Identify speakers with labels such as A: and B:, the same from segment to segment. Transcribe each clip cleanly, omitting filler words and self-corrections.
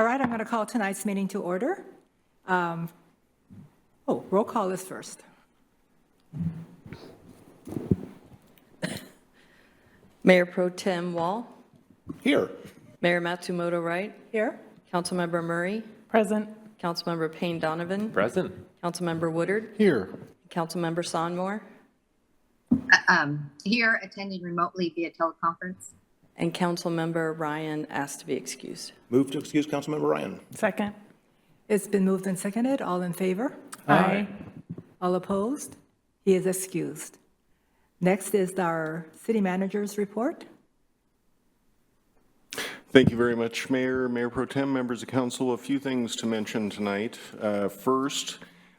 A: All right, I'm going to call tonight's meeting to order. Roll call is first.
B: Mayor Pro Tem Wall.
C: Here.
B: Mayor Matsumoto Wright.
A: Here. Councilmember
B: Murray.
A: Present.
B: Councilmember Payne Donovan.
D: Present.
B: Councilmember Woodard.
C: Here.
B: Councilmember Sonmore.
E: Here, attending remotely via teleconference.
B: And Councilmember Ryan asked to be excused.
C: Move to excuse Councilmember Ryan.
A: Second. It's been moved and seconded. All in favor?
C: Aye.
A: All opposed? He is excused. Next is our city manager's report.
F: Thank you very much, Mayor, Mayor Pro Tem, members of council. A few things to mention tonight. First,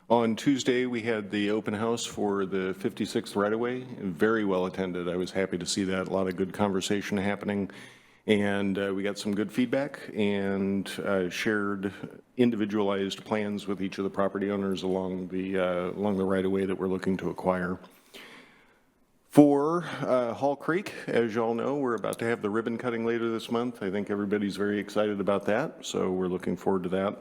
F: on Tuesday, we had the open house for the 56th right-of-way. Very well attended. I was happy to see that. A lot of good conversation happening. And we got some good feedback and shared individualized plans with each of the property owners along the right-of-way that we're looking to acquire. For Hall Creek, as you all know, we're about to have the ribbon cutting later this month. I think everybody's very excited about that, so we're looking forward to that.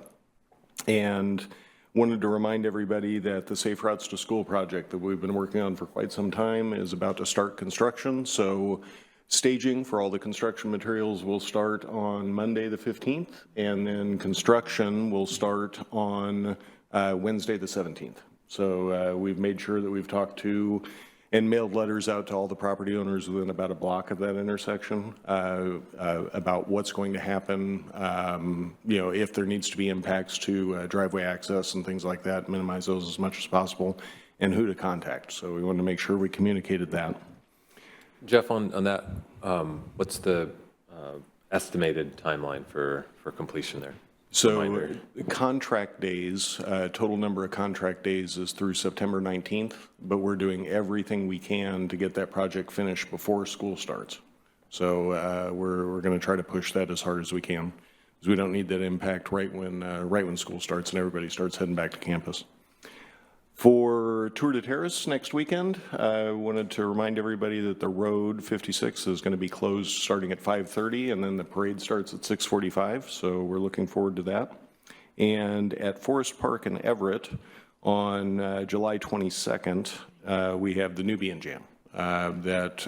F: And wanted to remind everybody that the Safe Routes to School project that we've been working on for quite some time is about to start construction. So staging for all the construction materials will start on Monday the 15th, and then construction will start on Wednesday the 17th. So we've made sure that we've talked to and mailed letters out to all the property owners within about a block of that intersection about what's going to happen, if there needs to be impacts to driveway access and things like that, minimize those as much as possible, and who to contact. So we wanted to make sure we communicated that.
D: Jeff, on that, what's the estimated timeline for completion there?
F: So contract days, total number of contract days is through September 19th, but we're doing everything we can to get that project finished before school starts. So we're going to try to push that as hard as we can, because we don't need that impact right when school starts and everybody starts heading back to campus. For Tour de Terrace next weekend, I wanted to remind everybody that the road 56 is going to be closed starting at 5:30, and then the parade starts at 6:45, so we're looking forward to that. And at Forest Park in Everett on July 22nd, we have the Nubian Jam that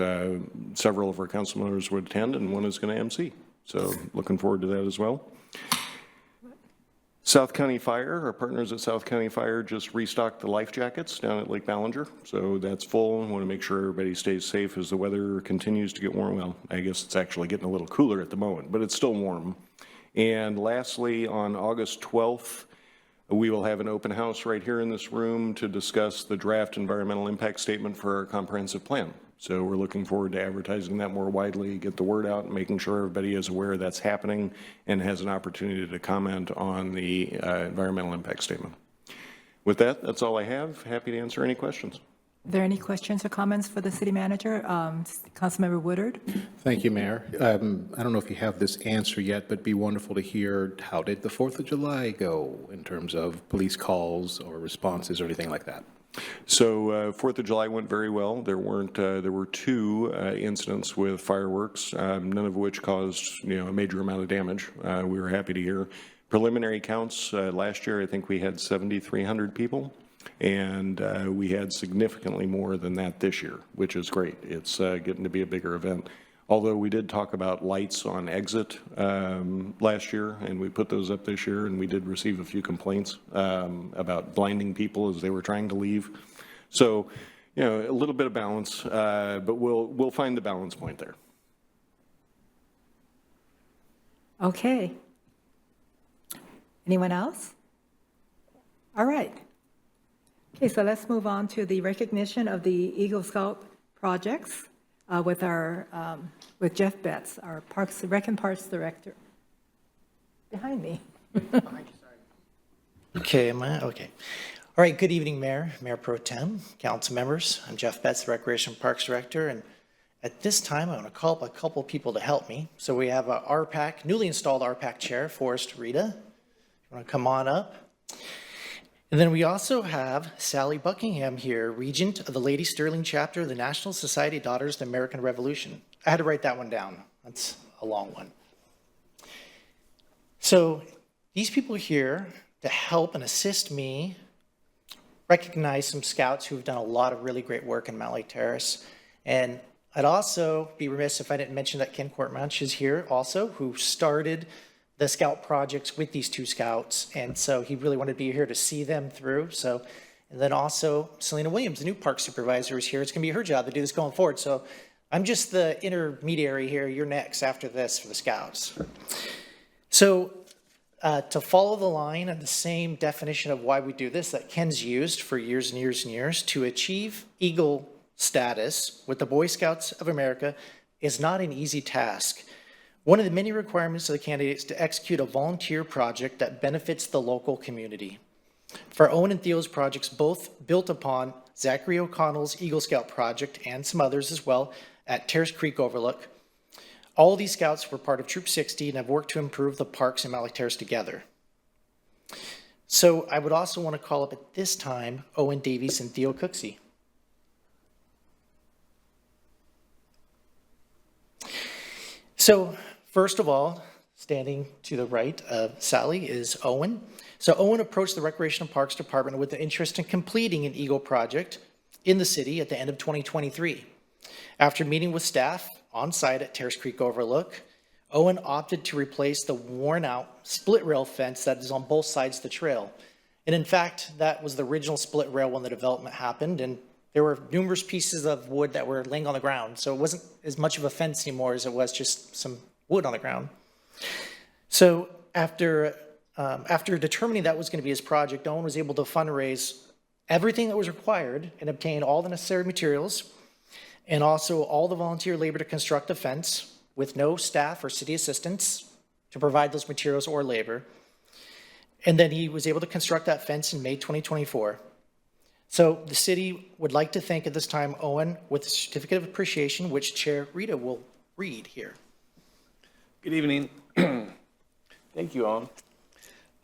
F: several of our council members would attend, and one is going to MC. So looking forward to that as well. South County Fire, our partners at South County Fire just restocked the life jackets down at Lake Ballinger. So that's full. I want to make sure everybody stays safe as the weather continues to get warm. Well, I guess it's actually getting a little cooler at the moment, but it's still warm. And lastly, on August 12th, we will have an open house right here in this room to discuss the draft environmental impact statement for our comprehensive plan. So we're looking forward to advertising that more widely, get the word out, and making sure everybody is aware that's happening and has an opportunity to comment on the environmental impact statement. With that, that's all I have. Happy to answer any questions.
A: Are there any questions or comments for the city manager? Councilmember Woodard?
C: Thank you, Mayor. I don't know if you have this answer yet, but it'd be wonderful to hear, how did the 4th of July go in terms of police calls or responses or anything like that?
F: So 4th of July went very well. There were two incidents with fireworks, none of which caused a major amount of damage. We were happy to hear. Preliminary counts last year, I think we had 7,300 people, and we had significantly more than that this year, which is great. It's getting to be a bigger event. Although we did talk about lights on exit last year, and we put those up this year, and we did receive a few complaints about blinding people as they were trying to leave. So, a little bit of balance, but we'll find the balance point there.
A: Okay. Anyone else? All right. Okay, so let's move on to the recognition of the Eagle Scout projects. With Jeff Betts, our Rec and Parks Director. Behind me.
G: Okay, am I? Okay. All right, good evening, Mayor Pro Tem, council members. I'm Jeff Betts, the Recreation Parks Director, and at this time, I want to call up a couple people to help me. So we have a RPAC, newly installed RPAC chair, Forrest Rita. You want to come on up? And then we also have Sally Buckingham here, Regent of the Lady Sterling Chapter of the National Society of Daughters of the American Revolution. I had to write that one down. That's a long one. So these people are here to help and assist me recognize some scouts who have done a lot of really great work in Mountlake Terrace. And I'd also be remiss if I didn't mention that Ken Courtmunch is here also, who started the scout projects with these two scouts. And so he really wanted to be here to see them through. So, and then also Selena Williams, the new park supervisor, is here. It's going to be her job to do this going forward. So I'm just the intermediary here. You're next after this for the scouts. So to follow the line and the same definition of why we do this that Ken's used for years and years and years, to achieve Eagle status with the Boy Scouts of America is not an easy task. One of the many requirements of the candidate is to execute a volunteer project that benefits the local community. For Owen and Theo's projects, both built upon Zachary O'Connell's Eagle Scout project and some others as well at Terrace Creek Overlook, all of these scouts were part of Troop 60 and have worked to improve the parks in Mountlake Terrace together. So I would also want to call up at this time Owen Davies and Theo Cooksey. So first of all, standing to the right of Sally is Owen. So Owen approached the Recreation and Parks Department with the interest in completing an Eagle project in the city at the end of 2023. After meeting with staff on site at Terrace Creek Overlook, Owen opted to replace the worn out split rail fence that is on both sides of the trail. And in fact, that was the original split rail when the development happened, and there were numerous pieces of wood that were laying on the ground. So it wasn't as much of a fence anymore as it was just some wood on the ground. So after determining that was going to be his project, Owen was able to fundraise everything that was required and obtain all the necessary materials and also all the volunteer labor to construct the fence with no staff or city assistants to provide those materials or labor. And then he was able to construct that fence in May 2024. So the city would like to thank at this time Owen with a certificate of appreciation, which Chair Rita will read here.
H: Good evening. Thank you, Owen.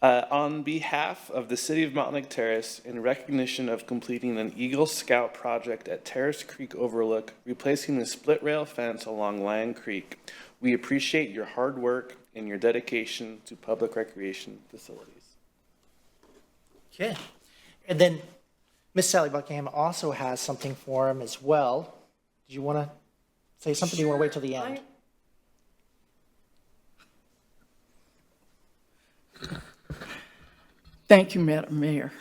H: On behalf of the City of Mountlake Terrace, in recognition of completing an Eagle Scout project at Terrace Creek Overlook, replacing the split rail fence along Lion Creek, we appreciate your hard work and your dedication to public recreation facilities.
G: Okay. And then Miss Sally Buckingham also has something for him as well. Did you want to say something? Or do you want to wait till the end?
I: Thank you, Madam Mayor.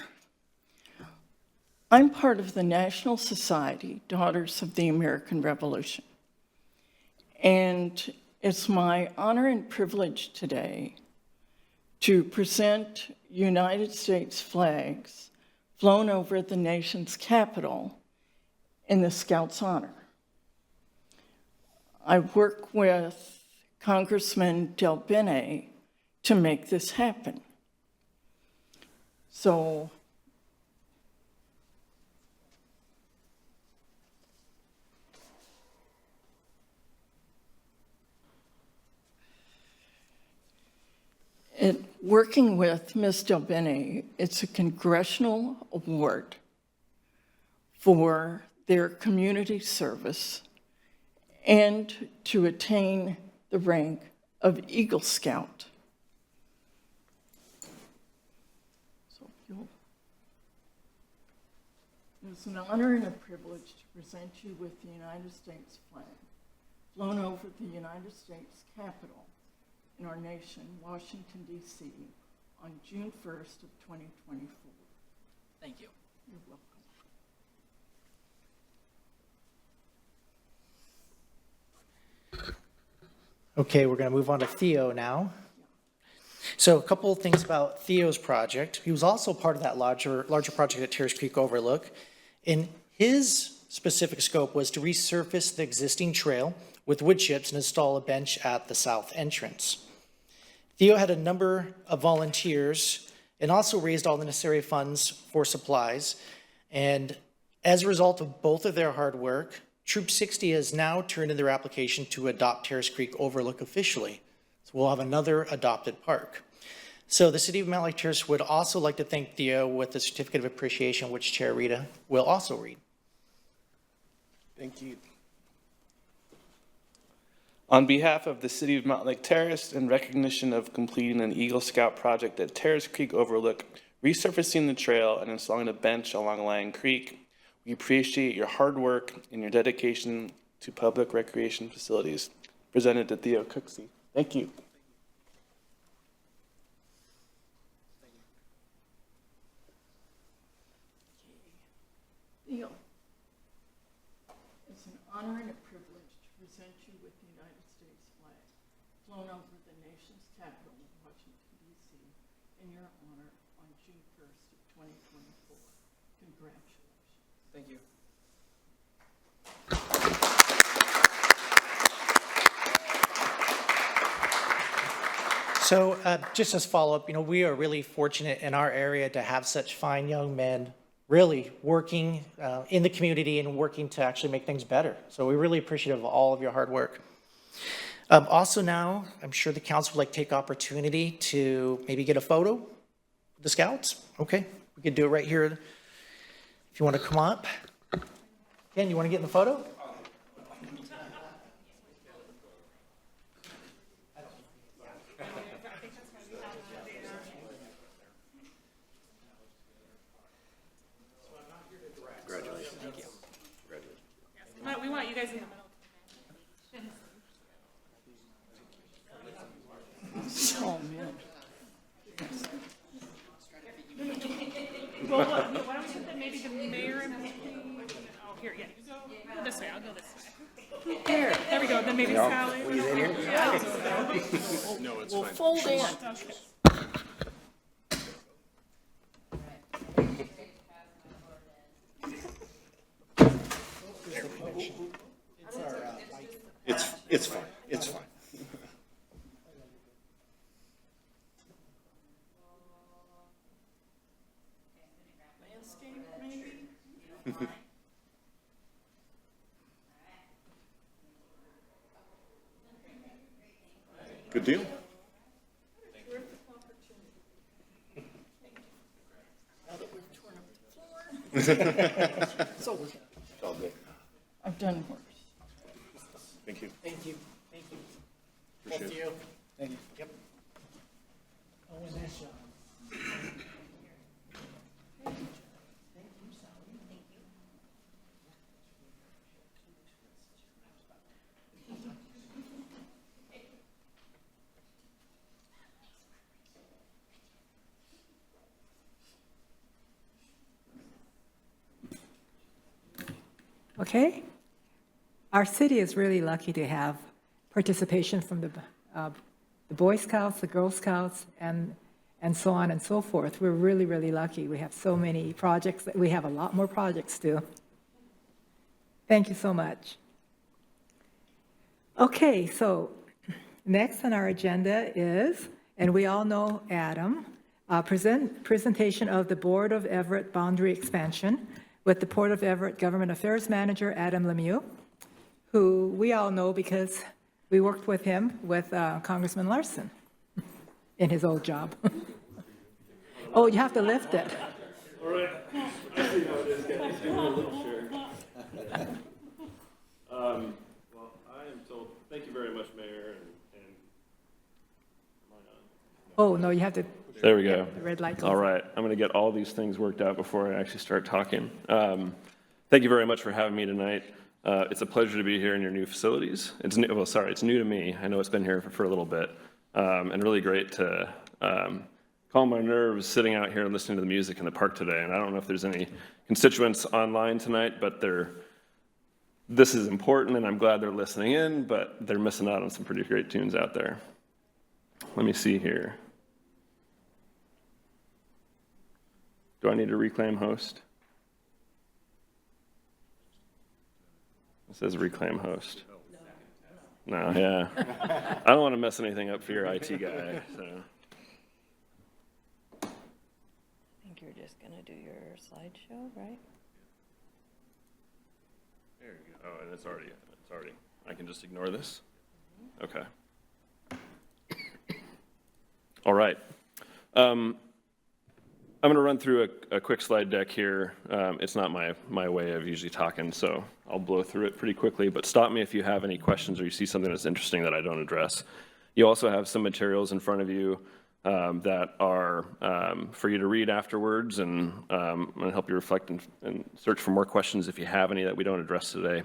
I: I'm part of the National Society Daughters of the American Revolution. And it's my honor and privilege today to present United States flags flown over the nation's capital in the Scouts' honor. I work with Congressman Del Bene to make this happen. So working with Ms. Del Bene, it's a congressional award for their community service and to attain the rank of Eagle Scout. It is an honor and a privilege to present you with the United States flag, flown over the United States Capitol in our nation, Washington, D.C., on June 1st of 2024.
G: Thank you.
I: You're welcome.
G: Okay, we're going to move on to Theo now. So a couple of things about Theo's project. He was also part of that larger project at Terrace Creek Overlook. And his specific scope was to resurface the existing trail with wood chips and install a bench at the south entrance. Theo had a number of volunteers and also raised all the necessary funds for supplies. And as a result of both of their hard work, Troop 60 has now turned in their application to adopt Terrace Creek Overlook officially. So we'll have another adopted park. So the City of Mountlake Terrace would also like to thank Theo with a certificate of appreciation, which Chair Rita will also read.
H: Thank you. On behalf of the City of Mountlake Terrace, in recognition of completing an Eagle Scout project at Terrace Creek Overlook, resurfacing the trail and installing a bench along Lion Creek, we appreciate your hard work and your dedication to public recreation facilities. Presented to Theo Cooksey. Thank you.
I: Theo, it's an honor and a privilege to present you with the United States flag flown over the nation's capital, Washington, D.C., in your honor on June 1st of 2024. Congratulations.
G: Thank you. So just as follow-up, we are really fortunate in our area to have such fine young men really working in the community and working to actually make things better. So we're really appreciative of all of your hard work. Also now, I'm sure the council would like to take opportunity to maybe get a photo with the scouts. Okay, we could do it right here. If you want to come up. Ken, you want to get in the photo?
J: We want you guys in the middle.
I: Oh, man.
J: Well, why don't we put that maybe the mayor and oh, here, yeah, you go this way. I'll go this way. There we go. Then maybe Sally. Yeah.
F: No, it's
I: We'll
F: fine.
I: fold in.
J: Okay.
F: It's fine. It's fine.
I: Landscape, maybe?
F: Good deal.
I: Terrific opportunity. Now that we've torn up the floor. It's okay.
F: It's all good.
I: I've done worse.
F: Thank you.
G: Thank you. Thank you.
F: Appreciate it.
G: you. Thank you. Yep. Oh, and that's
A: Okay. Our city is really lucky to have participation from the Boy Scouts, the Girl Scouts, and so on and so forth. We're really, really lucky. We have so many projects. We have a lot more projects too. Thank you so much. Okay, so next on our agenda is, and we all know Adam, presentation of the Board of Everett boundary expansion with the Port of Everett Government Affairs Manager, Adam Lemieux, who we all know because we worked with him with Congressman Larson in his old job. Oh, you have to lift it.
K: All right. I see how it is, guys. Give me a little share. Well, I am told, thank you very much, Mayor, and am I on?
A: Oh, no, you have to,
K: There we go.
A: the red light goes
K: All right. I'm going to get all these things worked out before I actually start talking. Thank you very much for having me tonight. It's a pleasure to be here in your new facilities. It's new, well, sorry, it's new to me. I know it's been here for a little bit, and really great to calm my nerves sitting out here and listening to the music in the park today. And I don't know if there's any constituents online tonight, but this is important, and I'm glad they're listening in, but they're missing out on some pretty great tunes out there. Let me see here. Do I need to reclaim host? It says reclaim host. No, yeah. I don't want to mess anything up for your IT guy, so.
B: I think you're just going to do your slideshow, right?
K: There you go. Oh, and it's already, I can just ignore this? Okay. All right. I'm going to run through a quick slide deck here. It's not my way of usually talking, so I'll blow through it pretty quickly, but stop me if you have any questions or you see something that's interesting that I don't address. You also have some materials in front of you that are for you to read afterwards, and I'm going to help you reflect and search for more questions if you have any that we don't address today,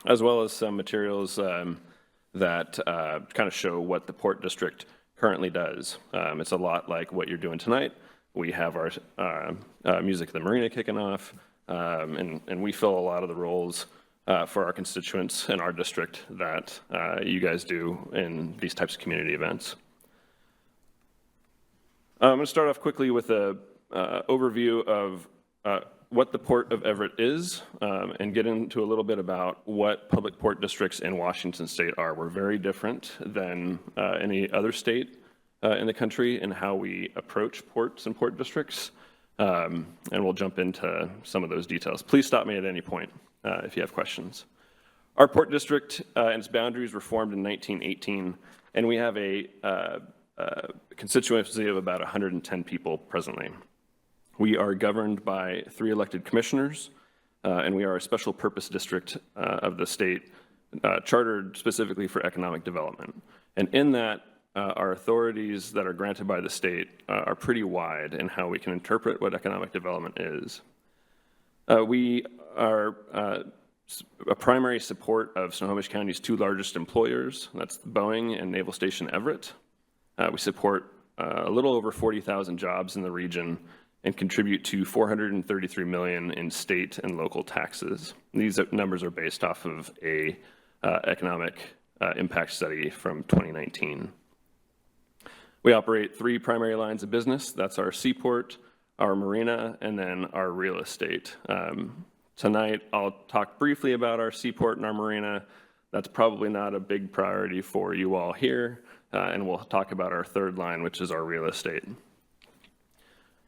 K: as well as some materials that kind of show what the Port District currently does. It's a lot like what you're doing tonight. We have our Music of the Marina kicking off, and we fill a lot of the roles for our constituents in our district that you guys do in these types of community events. I'm going to start off quickly with an overview of what the Port of Everett is, and get into a little bit about what public port districts in Washington state are. We're very different than any other state in the country in how we approach ports and port districts, and we'll jump into some of those details. Please stop me at any point if you have questions. Our port district and its boundaries were formed in 1918, and we have a constituency of about 110 people presently. We are governed by 3 elected commissioners, and we are a special purpose district of the state, chartered specifically for economic development. And in that, our authorities that are granted by the state are pretty wide in how we can interpret what economic development is. We are a primary support of Snohomish County's 2 largest employers, that's Boeing and Naval Station Everett. We support a little over 40,000 jobs in the region and contribute to $433 million in state and local taxes. These numbers are based off of a economic impact study from 2019. We operate 3 primary lines of business. That's our seaport, our marina, and then our real estate. Tonight, I'll talk briefly about our seaport and our marina. That's probably not a big priority for you all here, and we'll talk about our 3rd line, which is our real estate.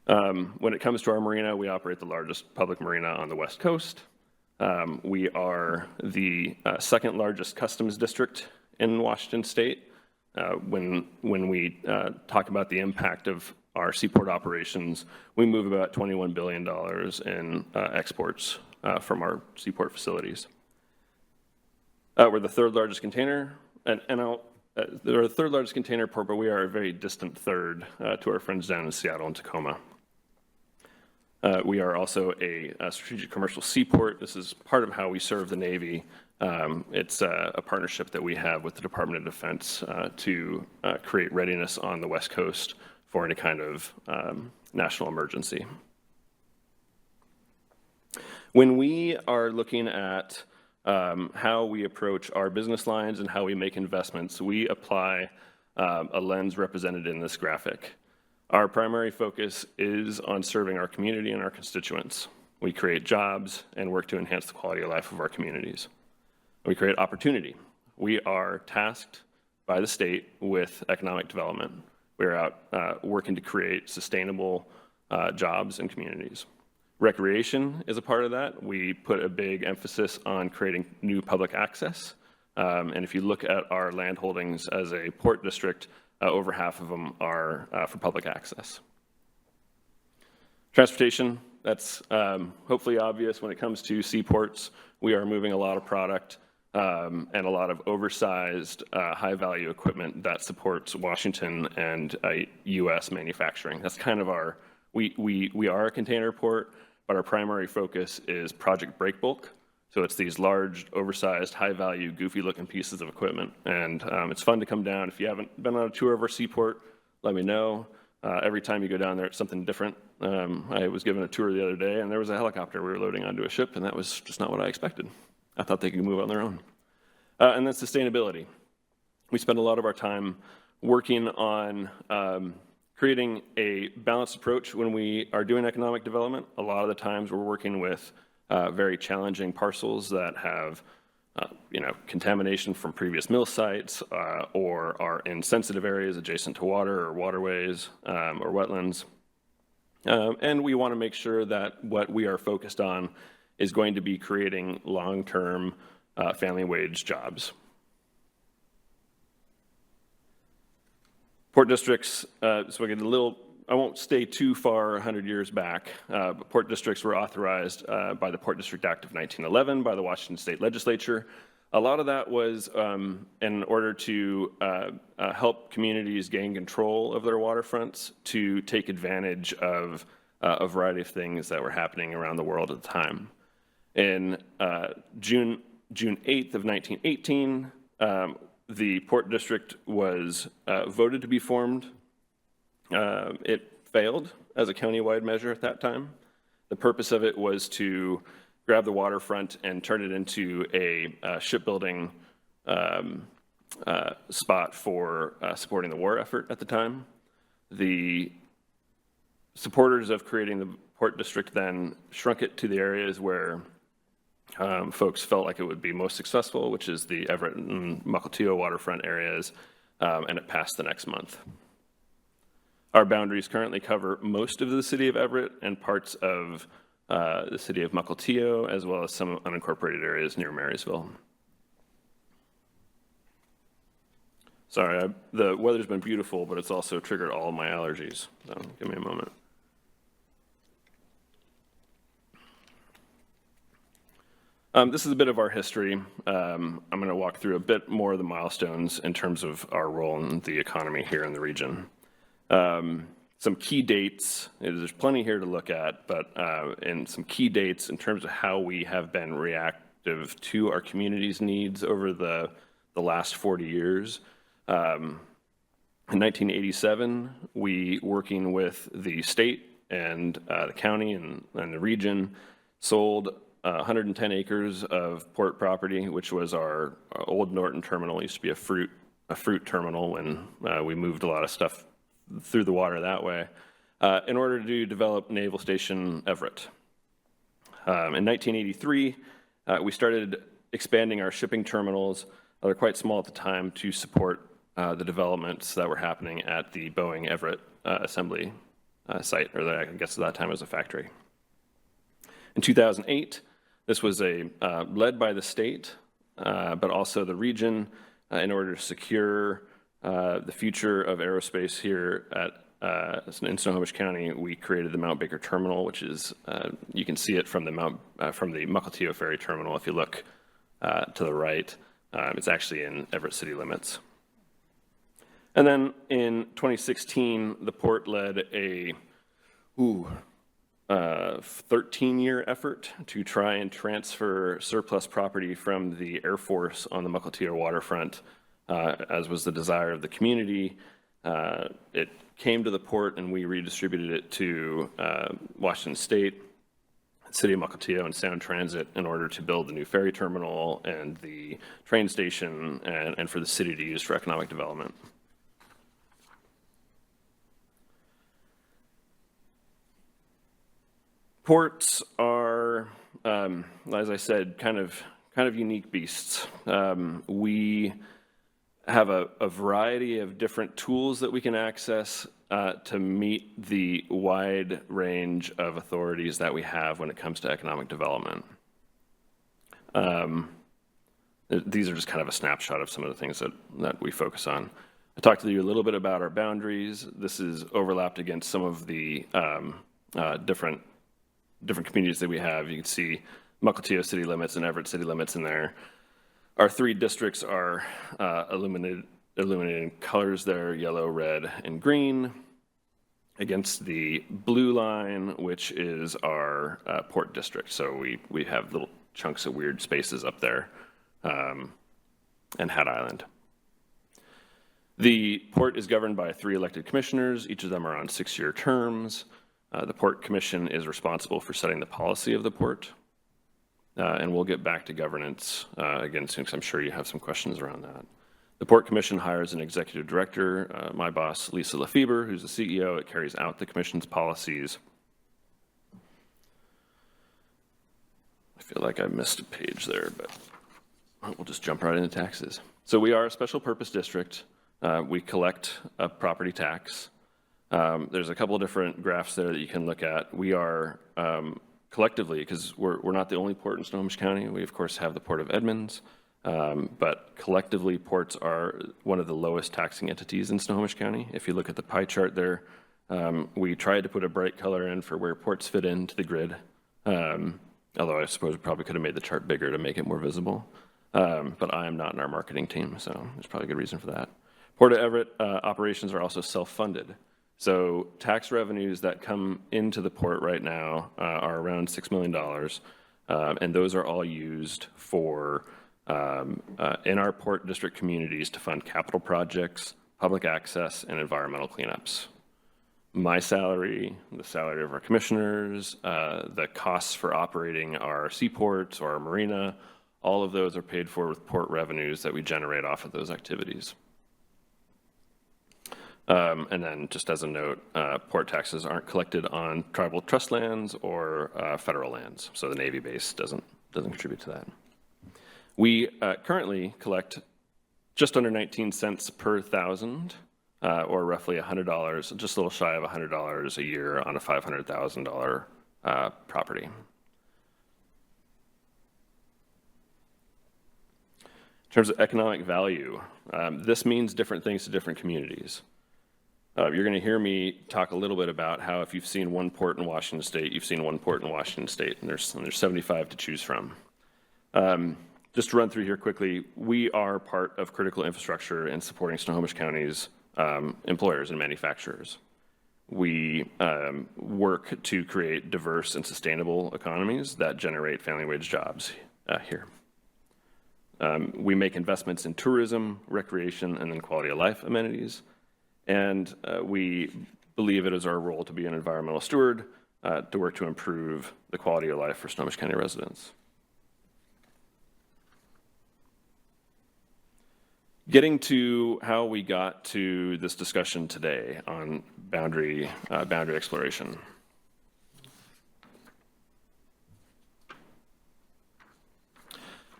K: When it comes to our marina, we operate the largest public marina on the West Coast. We are the 2nd largest customs district in Washington state. When we talk about the impact of our seaport operations, we move about $21 billion in exports from our seaport facilities. We're the 3rd largest container, they're the 3rd largest container port, but we are a very distant 3rd to our friends down in Seattle and Tacoma. We are also a strategic commercial seaport. This is part of how we serve the Navy. It's a partnership that we have with the Department of Defense to create readiness on the West Coast for any kind of national emergency. When we are looking at how we approach our business lines and how we make investments, we apply a lens represented in this graphic. Our primary focus is on serving our community and our constituents. We create jobs and work to enhance the quality of life of our communities. We create opportunity. We are tasked by the state with economic development. We're out working to create sustainable jobs and communities. Recreation is a part of that. We put a big emphasis on creating new public access. And if you look at our land holdings as a port district, over half of them are for public access. Transportation, that's hopefully obvious when it comes to seaports. We are moving a lot of product and a lot of oversized, high-value equipment that supports Washington and U.S. manufacturing. That's kind of our, we are a container port, but our primary focus is project break bulk. So it's these large, oversized, high-value, goofy-looking pieces of equipment. And it's fun to come down. If you haven't been on a tour of our seaport, let me know. Every time you go down there, it's something different. I was given a tour the other day, and there was a helicopter we were loading onto a ship, and that was just not what I expected. I thought they could move on their own. And then sustainability. We spend a lot of our time working on creating a balanced approach when we are doing economic development. A lot of the times we're working with very challenging parcels that have contamination from previous mill sites or are in sensitive areas adjacent to water or waterways or wetlands. And we want to make sure that what we are focused on is going to be creating long-term family wage jobs. Port districts, so I get a little won't stay too far 100 years back, but port districts were authorized by the Port District Act of 1911 by the Washington State Legislature. A lot of that was in order to help communities gain control of their waterfronts to take advantage of a variety of things that were happening around the world at the time. In June 8th of 1918, the Port District was voted to be formed. It failed as a county-wide measure at that time. The purpose of it was to grab the waterfront and turn it into a shipbuilding spot for supporting the war effort at the time. The supporters of creating the Port District then shrunk it to the areas where folks felt like it would be most successful, which is the Everett and Mukilteo waterfront areas, and it passed the next month. Our boundaries currently cover most of the city of Everett and parts of the city of Mukilteo, as well as some unincorporated areas near Marysville. Sorry, the weather's been beautiful, but it's also triggered all of my allergies, so give me a moment. This is a bit of our history. I'm going to walk through a bit more of the milestones in terms of our role in the economy here in the region. Some key dates, there's plenty here to look at, but and some key dates in terms of how we have been reactive to our community's needs over the last 40 years. In 1987, we, working with the state and the county and the region, sold 110 acres of port property, which was our old Norton terminal. It used to be a fruit terminal when we moved a lot of stuff through the water that way, in order to develop Naval Station Everett. In 1983, we started expanding our shipping terminals. They're quite small at the time to support the developments that were happening at the Boeing Everett assembly site, or I guess at that time it was a factory. In 2008, this was led by the state, but also the region, in order to secure the future of aerospace here in Snohomish County. We created the Mount Baker Terminal, which is, you can see it from the Mukilteo Ferry Terminal if you look to the right. It's actually in Everett city limits. And then in 2016, the port led a 13-year effort to try and transfer surplus property from the Air Force on the Mukilteo waterfront, as was the desire of the community. It came to the port and we redistributed it to Washington State, City of Mukilteo, and Sound Transit in order to build the new ferry terminal and the train station and for the city to use for economic development. Ports are, as I said, kind of unique beasts. We have a variety of different tools that we can access to meet the wide range of authorities that we have when it comes to economic development. These are just kind of a snapshot of some of the things that we focus on. I talked to you a little bit about our boundaries. This is overlapped against some of the different communities that we have. You can see Mukilteo city limits and Everett city limits in there. Our three districts are illuminated in colors there: yellow, red, and green, against the blue line, which is our port district. So we have little chunks of weird spaces up there, and Hat Island. The port is governed by 3 elected commissioners. Each of them are on 6-year terms. The Port Commission is responsible for setting the policy of the port. And we'll get back to governance again soon, because I'm sure you have some questions around that. The Port Commission hires an executive director, my boss, Lisa Lefebvre, who's the CEO. It carries out the commission's policies. I feel like I missed a page there, but we'll just jump right into taxes. So we are a special purpose district. We collect a property tax. There's a couple of different graphs there that you can look at. We are collectively, because we're not the only port in Snohomish County. We, of course, have the Port of Edmonds, but collectively, ports are one of the lowest taxing entities in Snohomish County. If you look at the pie chart there, We tried to put a bright color in for where ports fit into the grid, although I suppose we probably could have made the chart bigger to make it more visible. But I am not in our marketing team, so there's probably a good reason for that. Port of Everett operations are also self-funded. So tax revenues that come into the port right now are around $6 million, and those are all used for, in our port district communities, to fund capital projects, public access, and environmental cleanups. My salary, the salary of our commissioners, the costs for operating our seaports or our marina, all of those are paid for with port revenues that we generate off of those activities. And then just as a note, port taxes aren't collected on tribal trust lands or federal lands, so the Navy base doesn't contribute to that. We currently collect just under 19 cents per thousand, or roughly $100, just a little shy of $100 a year on a $500,000 property. In terms of economic value, this means different things to different communities. You're going to hear me talk a little bit about how if you've seen one port in Washington State, you've seen one port in Washington State, and there's 75 to choose from. Just to run through here quickly, we are part of critical infrastructure in supporting Snohomish County's employers and manufacturers. We work to create diverse and sustainable economies that generate family wage jobs here. We make investments in tourism, recreation, and then quality of life amenities. And we believe it is our role to be an environmental steward to work to improve the quality of life for Snohomish County residents. Getting to how we got to this discussion today on boundary exploration.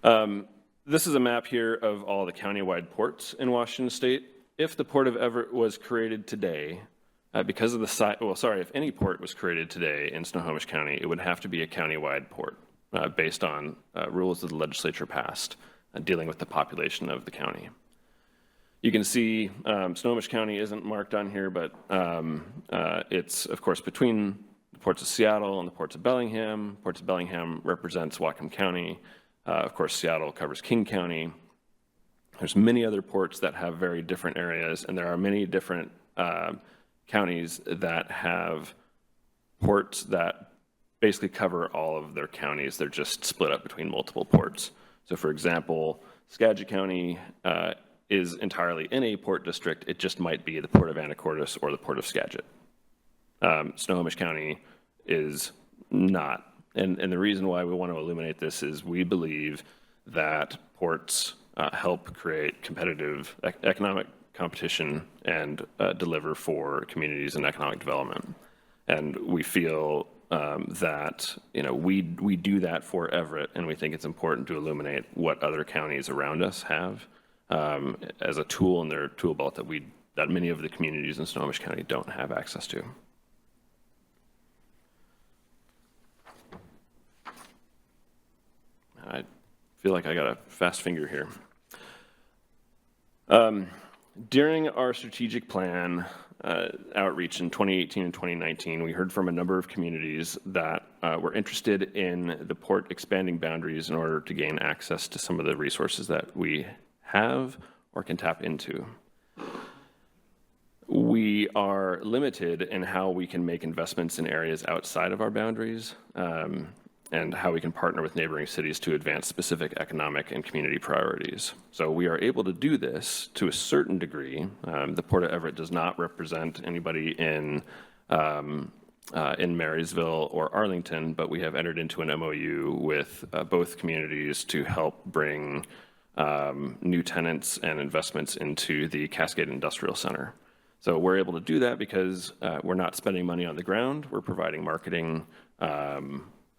K: This is a map here of all the countywide ports in Washington State. If the Port of Everett was created today, because of the size, if any port was created today in Snohomish County, it would have to be a countywide port based on rules that the legislature passed dealing with the population of the county. You can see Snohomish County isn't marked on here, but it's, of course, between the ports of Seattle and the ports of Bellingham. Ports of Bellingham represents Whatcom County. Of course, Seattle covers King County. There's many other ports that have very different areas, and there are many different counties that have ports that basically cover all of their counties. They're just split up between multiple ports. So for example, Skagit County is entirely in a port district. It just might be the Port of Anacortes or the Port of Skagit. Snohomish County is not. And the reason why we want to illuminate this is we believe that ports help create competitive economic competition and deliver for communities and economic development. And we feel that we do that for Everett, and we think it's important to illuminate what other counties around us have as a tool in their tool belt that many of the communities in Snohomish County don't have access to. I feel like I got a fast finger here. During our strategic plan outreach in 2018 and 2019, we heard from a number of communities that were interested in the port expanding boundaries in order to gain access to some of the resources that we have or can tap into. We are limited in how we can make investments in areas outside of our boundaries, and how we can partner with neighboring cities to advance specific economic and community priorities. So we are able to do this to a certain degree. The Port of Everett does not represent anybody in Marysville or Arlington, but we have entered into an MOU with both communities to help bring new tenants and investments into the Cascade Industrial Center. So we're able to do that because we're not spending money on the ground. We're providing marketing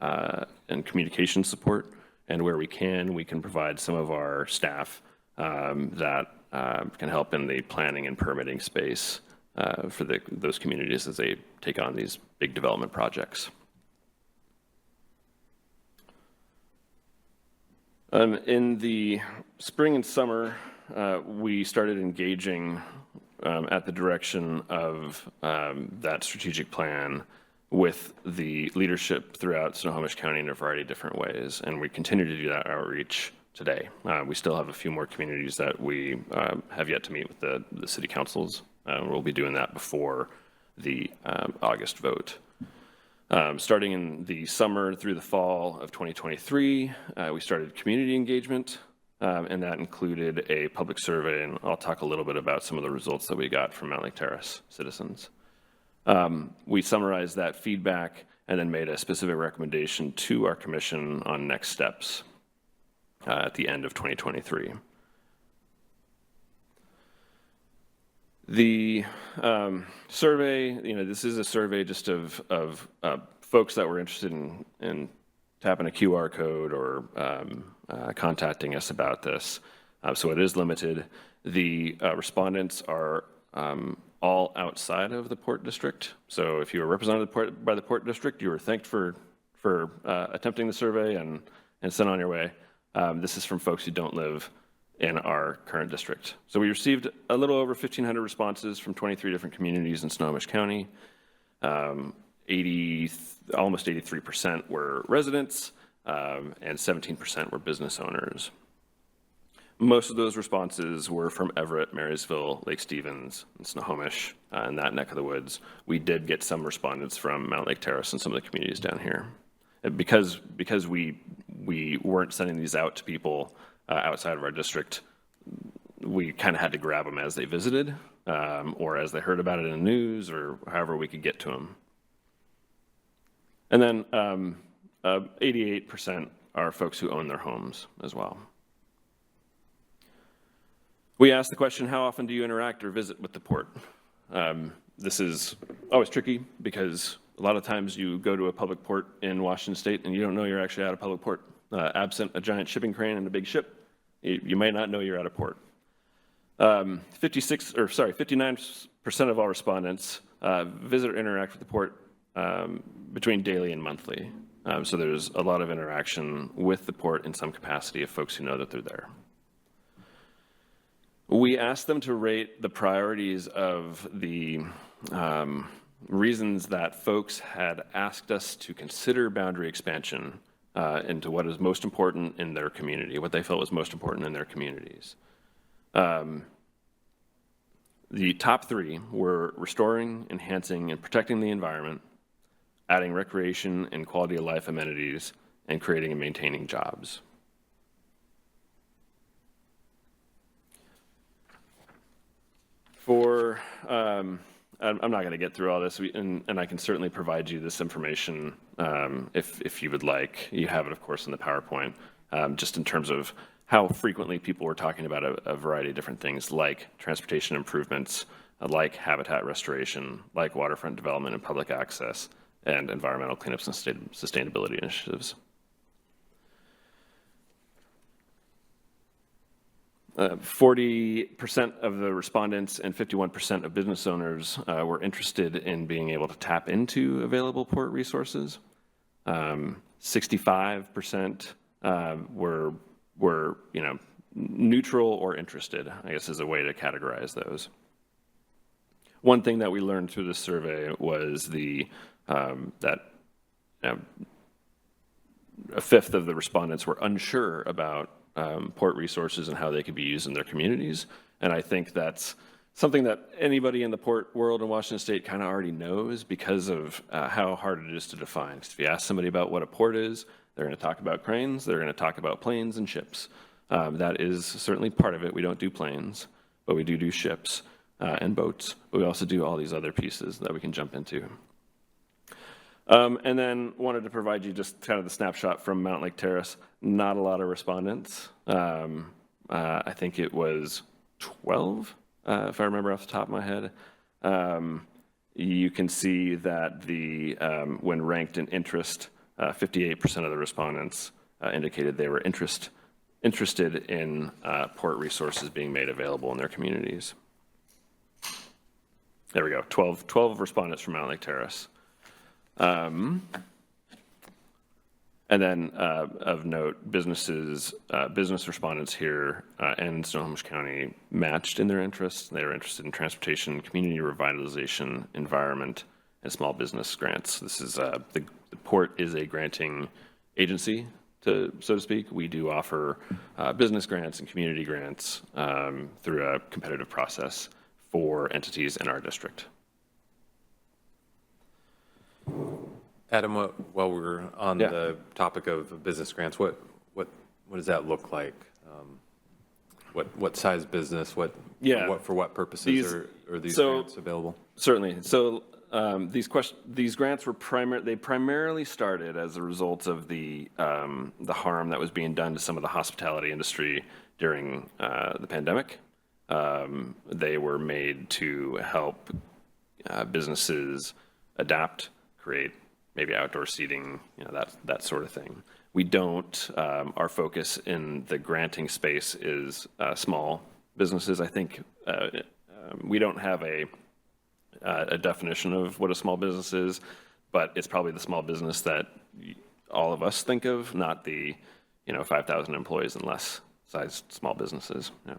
K: and communication support, and where we can provide some of our staff that can help in the planning and permitting space for those communities as they take on these big development projects. In the spring and summer, we started engaging at the direction of that strategic plan with the leadership throughout Snohomish County in a variety of different ways, and we continue to do that outreach today. We still have a few more communities that we have yet to meet with the city councils. We'll be doing that before the August vote. Starting in the summer through the fall of 2023, we started community engagement, and that included a public survey, and I'll talk a little bit about some of the results that we got from Mountlake Terrace citizens. We summarized that feedback and then made a specific recommendation to our commission on next steps at the end of 2023. The survey, this is a survey just of folks that were interested in tapping a QR code or contacting us about this. So it is limited. The respondents are all outside of the Port District. So if you were represented by the Port District, you were thanked for attempting the survey and sent on your way. This is from folks who don't live in our current district. So we received a little over 1,500 responses from 23 different communities in Snohomish County. Almost 83% were residents, and 17% were business owners. Most of those responses were from Everett, Marysville, Lake Stevens, and Snohomish, in that neck of the woods. We did get some respondents from Mountlake Terrace and some of the communities down here. And because we weren't sending these out to people outside of our district, we kind of had to grab them as they visited, or as they heard about it in the news, or however we could get to them. And then 88% are folks who own their homes as well. We asked the question, how often do you interact or visit with the port? This is always tricky because a lot of times you go to a public port in Washington State and you don't know you're actually at a public port. Absent a giant shipping crane and a big ship, you might not know you're at a port. 59% of all respondents visit or interact with the port between daily and monthly. So there's a lot of interaction with the port in some capacity of folks who know that they're there. We asked them to rate the priorities of the reasons that folks had asked us to consider boundary expansion into what is most important in their community, what they felt was most important in their communities. The top three were restoring, enhancing, and protecting the environment, adding recreation and quality of life amenities, and creating and maintaining jobs. I'm not going to get through all this, and I can certainly provide you this information if you would like. You have it, of course, in the PowerPoint, just in terms of how frequently people were talking about a variety of different things like transportation improvements, like habitat restoration, like waterfront development and public access, and environmental cleanups and sustainability initiatives. 40% of the respondents and 51% of business owners were interested in being able to tap into available port resources. 65% were neutral or interested, I guess is a way to categorize those. One thing that we learned through this survey was that a fifth of the respondents were unsure about port resources and how they could be used in their communities. And I think that's something that anybody in the port world in Washington State kind of already knows because of how hard it is to define. Because if you ask somebody about what a port is, they're going to talk about cranes, they're going to talk about planes and ships. That is certainly part of it. We don't do planes, but we do ships and boats. But we also do all these other pieces that we can jump into. And then wanted to provide you just kind of the snapshot from Mountlake Terrace. Not a lot of respondents. I think it was 12, if I remember off the top of my head. You can see that when ranked in interest, 58% of the respondents indicated they were interested in port resources being made available in their communities. There we go, 12 respondents from Mountlake Terrace. And then of note, business respondents here and Snohomish County matched in their interests. They were interested in transportation, community revitalization, environment, and small business grants. This is the port is a granting agency, so to speak. We do offer business grants and community grants through a competitive process for entities in our district.
D: Adam, while we're on the topic of business grants, what does that look like? What size business? For what purposes are these grants available?
K: Certainly. So these grants were primarily started as a result of the harm that was being done to some of the hospitality industry during the pandemic. They were made to help businesses adapt, create maybe outdoor seating, that sort of thing. We don't, our focus in the granting space is small businesses. I think we don't have a definition of what a small business is, but it's probably the small business that all of us think of, not the 5,000 employees and less sized small businesses. Yeah.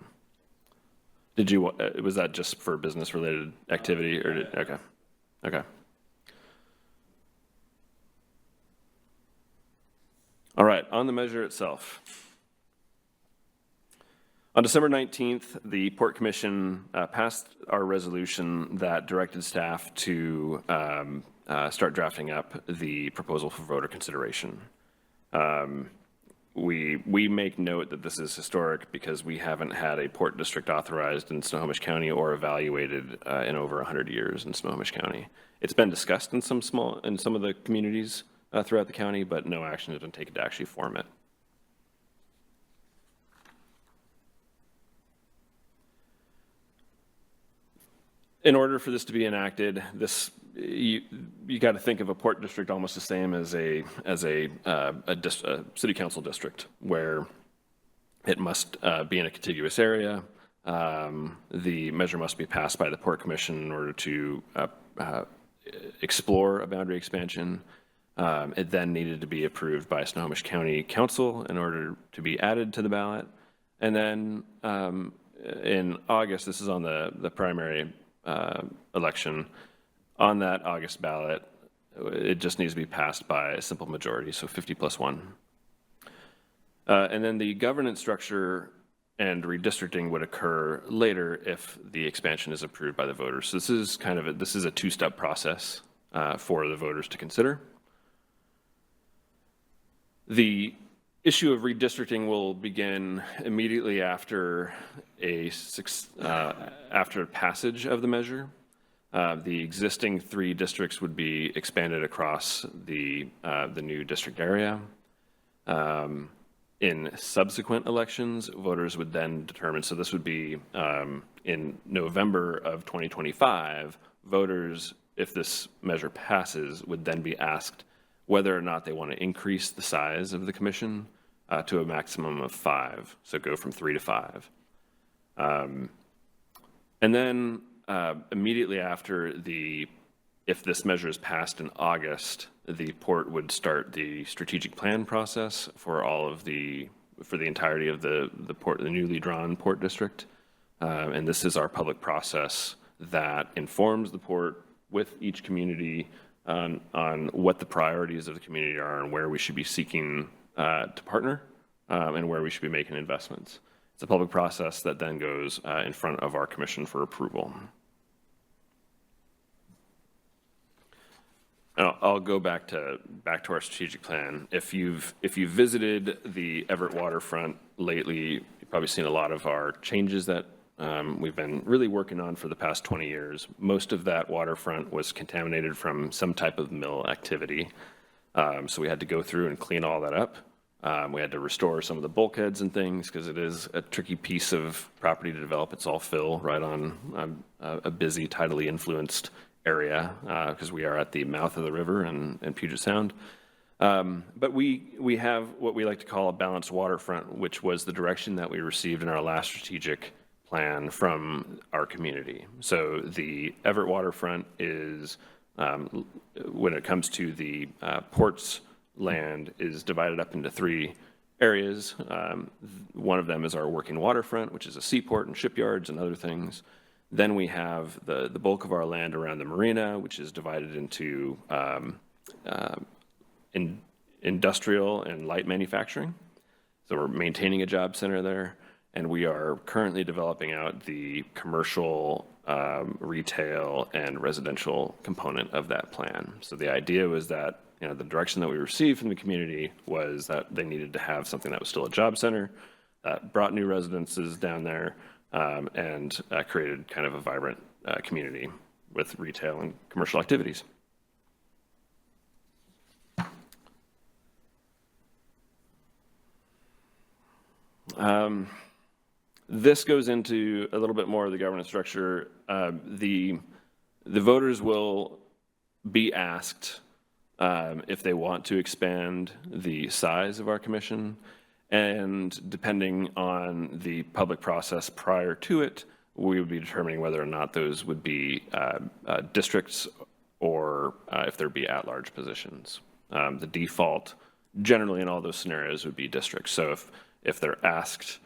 K: Did you, was that just for business related activity or okay. All right, on the measure itself. On December 19th, the Port Commission passed our resolution that directed staff to start drafting up the proposal for voter consideration. We make note that this is historic because we haven't had a port district authorized in Snohomish County or evaluated in over 100 years in Snohomish County. It's been discussed in some of the communities throughout the county, but no action has been taken to actually form it. In order for this to be enacted, you got to think of a port district almost the same as a city council district, where it must be in a contiguous area. The measure must be passed by the Port Commission in order to explore a boundary expansion. It then needed to be approved by Snohomish County Council in order to be added to the ballot. And then in August, this is on the primary election, on that August ballot, it just needs to be passed by a simple majority, so 50+1. And then the governance structure and redistricting would occur later if the expansion is approved by the voters. So this is this is a two-step process for the voters to consider. The issue of redistricting will begin immediately after after passage of the measure. The existing 3 districts would be expanded across the new district area. In subsequent elections, voters would then determine, so this would be in November of 2025, voters, if this measure passes, would then be asked whether or not they want to increase the size of the commission to a maximum of 5, so go from 3 to 5. And then immediately after if this measure is passed in August, the port would start the strategic plan process for the entirety of the newly drawn port district. And this is our public process that informs the port with each community on what the priorities of the community are and where we should be seeking to partner and where we should be making investments. It's a public process that then goes in front of our commission for approval. I'll go back to our strategic plan. If you've visited the Everett waterfront lately, you've probably seen a lot of our changes that we've been really working on for the past 20 years. Most of that waterfront was contaminated from some type of mill activity. So we had to go through and clean all that up. We had to restore some of the bulkheads and things because it is a tricky piece of property to develop. It's all fill right on a busy, tidally influenced area because we are at the mouth of the river in Puget Sound. But we have what we like to call a balanced waterfront, which was the direction that we received in our last strategic plan from our community. So the Everett waterfront is, when it comes to the port's land is divided up into 3 areas. One of them is our working waterfront, which is a seaport and shipyards and other things. Then we have the bulk of our land around the marina, which is divided into industrial and light manufacturing. So we're maintaining a job center there, and we are currently developing out the commercial, retail, and residential component of that plan. So the idea was that, the direction that we received from the community was that they needed to have something that was still a job center, brought new residences down there, and created kind of a vibrant community with retail and commercial activities. This goes into a little bit more of the governance structure. The voters will be asked if they want to expand the size of our commission, and depending on the public process prior to it, we would be determining whether or not those would be districts or if there'd be at-large positions. The default generally in all those scenarios would be districts. So if they're asked,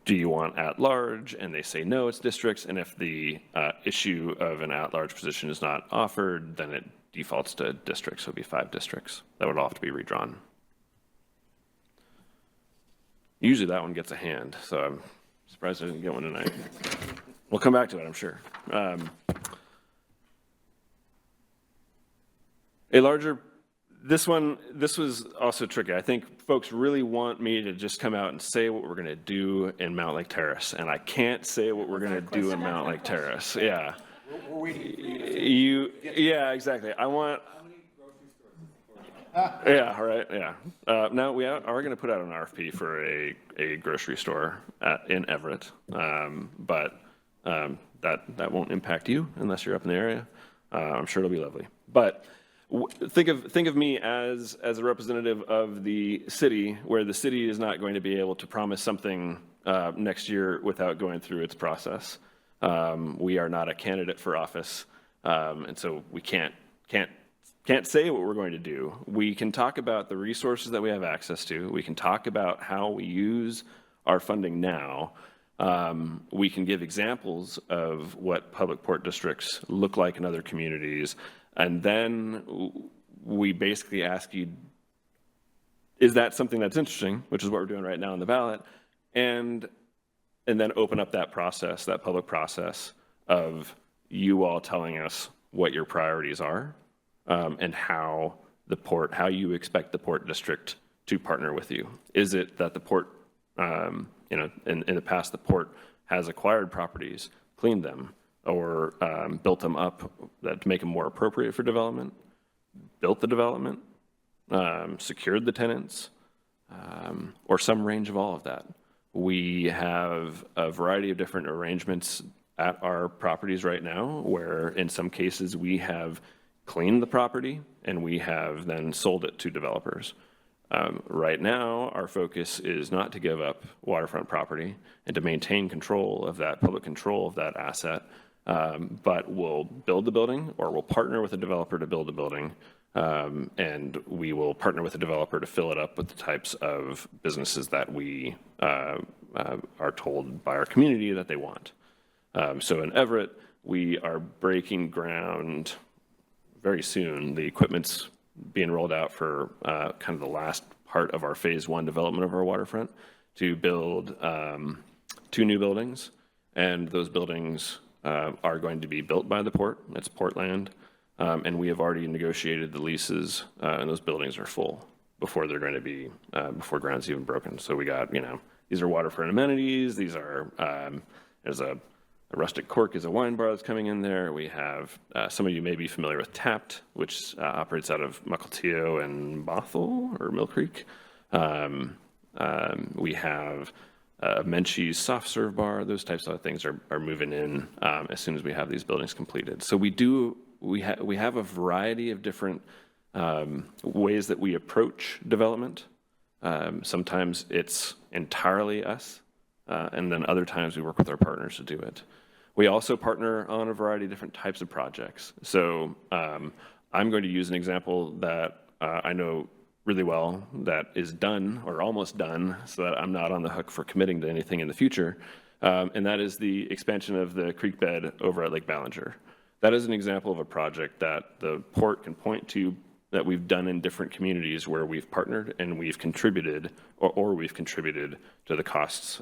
K: do you want at-large, and they say no, it's districts, and if the issue of an at-large position is not offered, then it defaults to districts. So it'd be 5 districts that would all have to be redrawn. Usually that one gets a hand, so I'm surprised I didn't get one tonight. We'll come back to it, I'm sure. This was also tricky. I think folks really want me to just come out and say what we're going to do in Mountlake Terrace, and I can't say what we're going to do in Mountlake Terrace. Yeah. Yeah, exactly. I want. Yeah, right. Yeah. Now we are going to put out an RFP for a grocery store in Everett, but that won't impact you unless you're up in the area. I'm sure it'll be lovely. But think of me as a representative of the city, where the city is not going to be able to promise something next year without going through its process. We are not a candidate for office, and so we can't say what we're going to do. We can talk about the resources that we have access to. We can talk about how we use our funding now. We can give examples of what public port districts look like in other communities. And then we basically ask you, is that something that's interesting, which is what we're doing right now on the ballot, and then open up that process, that public process of you all telling us what your priorities are, and how you expect the port district to partner with you. Is it that the port, in the past, the port has acquired properties, cleaned them, or built them up to make them more appropriate for development, built the development, secured the tenants, or some range of all of that. We have a variety of different arrangements at our properties right now, where in some cases we have cleaned the property and we have then sold it to developers. Right now, our focus is not to give up waterfront property and to maintain control of that, public control of that asset, but we'll build the building, or we'll partner with a developer to build the building, and we will partner with a developer to fill it up with the types of businesses that we are told by our community that they want. So in Everett, we are breaking ground very soon. The equipment's being rolled out for kind of the last part of our phase 1 development of our waterfront to build 2 new buildings, and those buildings are going to be built by the port. It's port land, and we have already negotiated the leases, and those buildings are full before they're going to be, before ground's even broken. So we got, these are waterfront amenities. These are, there's a rustic cork is a wine bar that's coming in there. We have, some of you may be familiar with Tapped, which operates out of Mukilteo and Bothell or Mill Creek. We have Menchie's soft serve bar. Those types of things are moving in as soon as we have these buildings completed. So we have a variety of different ways that we approach development. Sometimes it's entirely us, and then other times we work with our partners to do it. We also partner on a variety of different types of projects. So I'm going to use an example that I know really well that is done or almost done, so that I'm not on the hook for committing to anything in the future, and that is the expansion of the creek bed over at Lake Ballinger. That is an example of a project that the port can point to that we've done in different communities where we've partnered and we've contributed, or we've contributed to the costs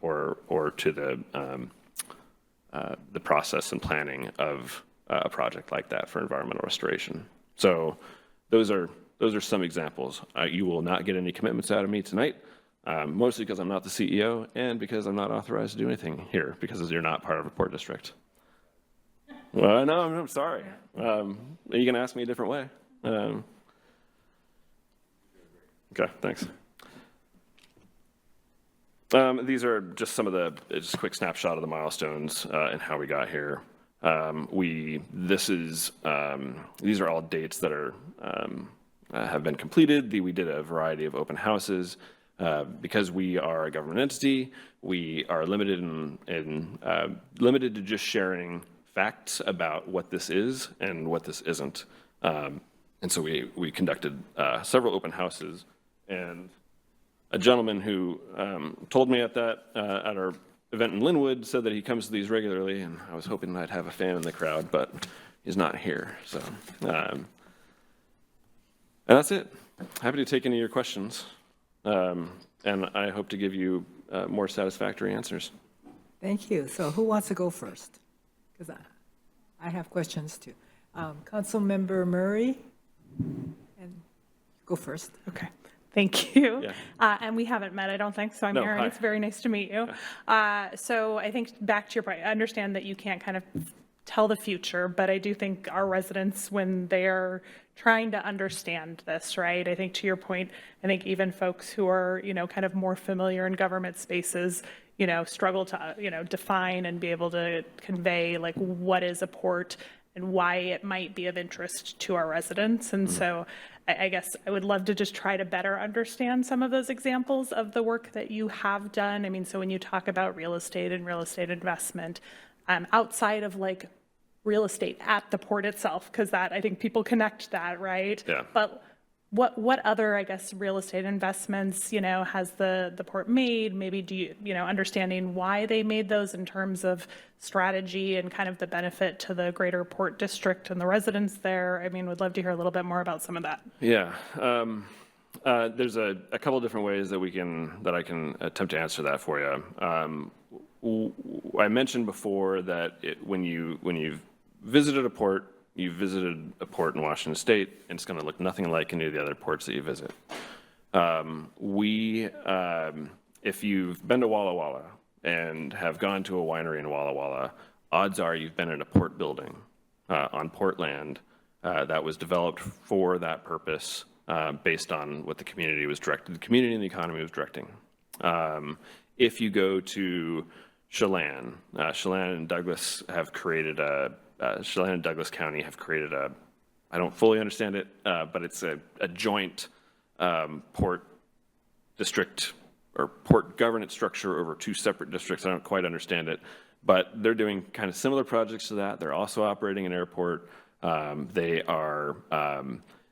K: or to the process and planning of a project like that for environmental restoration. So those are some examples. You will not get any commitments out of me tonight, mostly because I'm not the CEO and because I'm not authorized to do anything here because you're not part of a port district. Well, no, I'm sorry. You can ask me a different way. Okay, thanks. These are just some of just a quick snapshot of the milestones and how we got here. These are all dates that have been completed. We did a variety of open houses. Because we are a government entity, we are limited limited to just sharing facts about what this is and what this isn't. And so we conducted several open houses, and a gentleman who told me at our event in Linwood said that he comes to these regularly, and I was hoping I'd have a fan in the crowd, but he's not here. So, and that's it. Happy to take any of your questions, and I hope to give you more satisfactory answers.
A: Thank you. So who wants to go first? Because I have questions too. Councilmember Murray, and go first.
J: Okay. Thank you.
K: Yeah.
J: And we haven't met, I don't think, so I'm
K: No,
J: Erin.
K: hi.
J: It's very nice to meet you. So I think back to your point, I understand that you can't kind of tell the future, but I do think our residents, when they're trying to understand this, right? I think to your point, I think even folks who are, kind of more familiar in government spaces, struggle to, define and be able to convey like what is a port and why it might be of interest to our residents. And so I guess I would love to just try to better understand some of those examples of the work that you have done. I mean, so when you talk about real estate and real estate investment, outside of like real estate at the port itself, because that, I think people connect that, right?
K: Yeah.
J: But what other, I guess, real estate investments, has the port made? Maybe do you, understanding why they made those in terms of strategy and kind of the benefit to the greater port district and the residents there? I mean, would love to hear a little bit more about some of that.
K: Yeah. There's a couple different ways that I can attempt to answer that for you. I mentioned before that when you've visited a port, you visited a port in Washington State, and it's going to look nothing like any of the other ports that you visit. If you've been to Walla Walla and have gone to a winery in Walla Walla, odds are you've been in a port building on port land that was developed for that purpose based on what the community was directed. The community and the economy was directing. If you go to Chelan, Chelan and Douglas have created Chelan and Douglas County have created I don't fully understand it, but it's a joint port district or port governance structure over two separate districts. I don't quite understand it, but they're doing kind of similar projects to that. They're also operating an airport. They are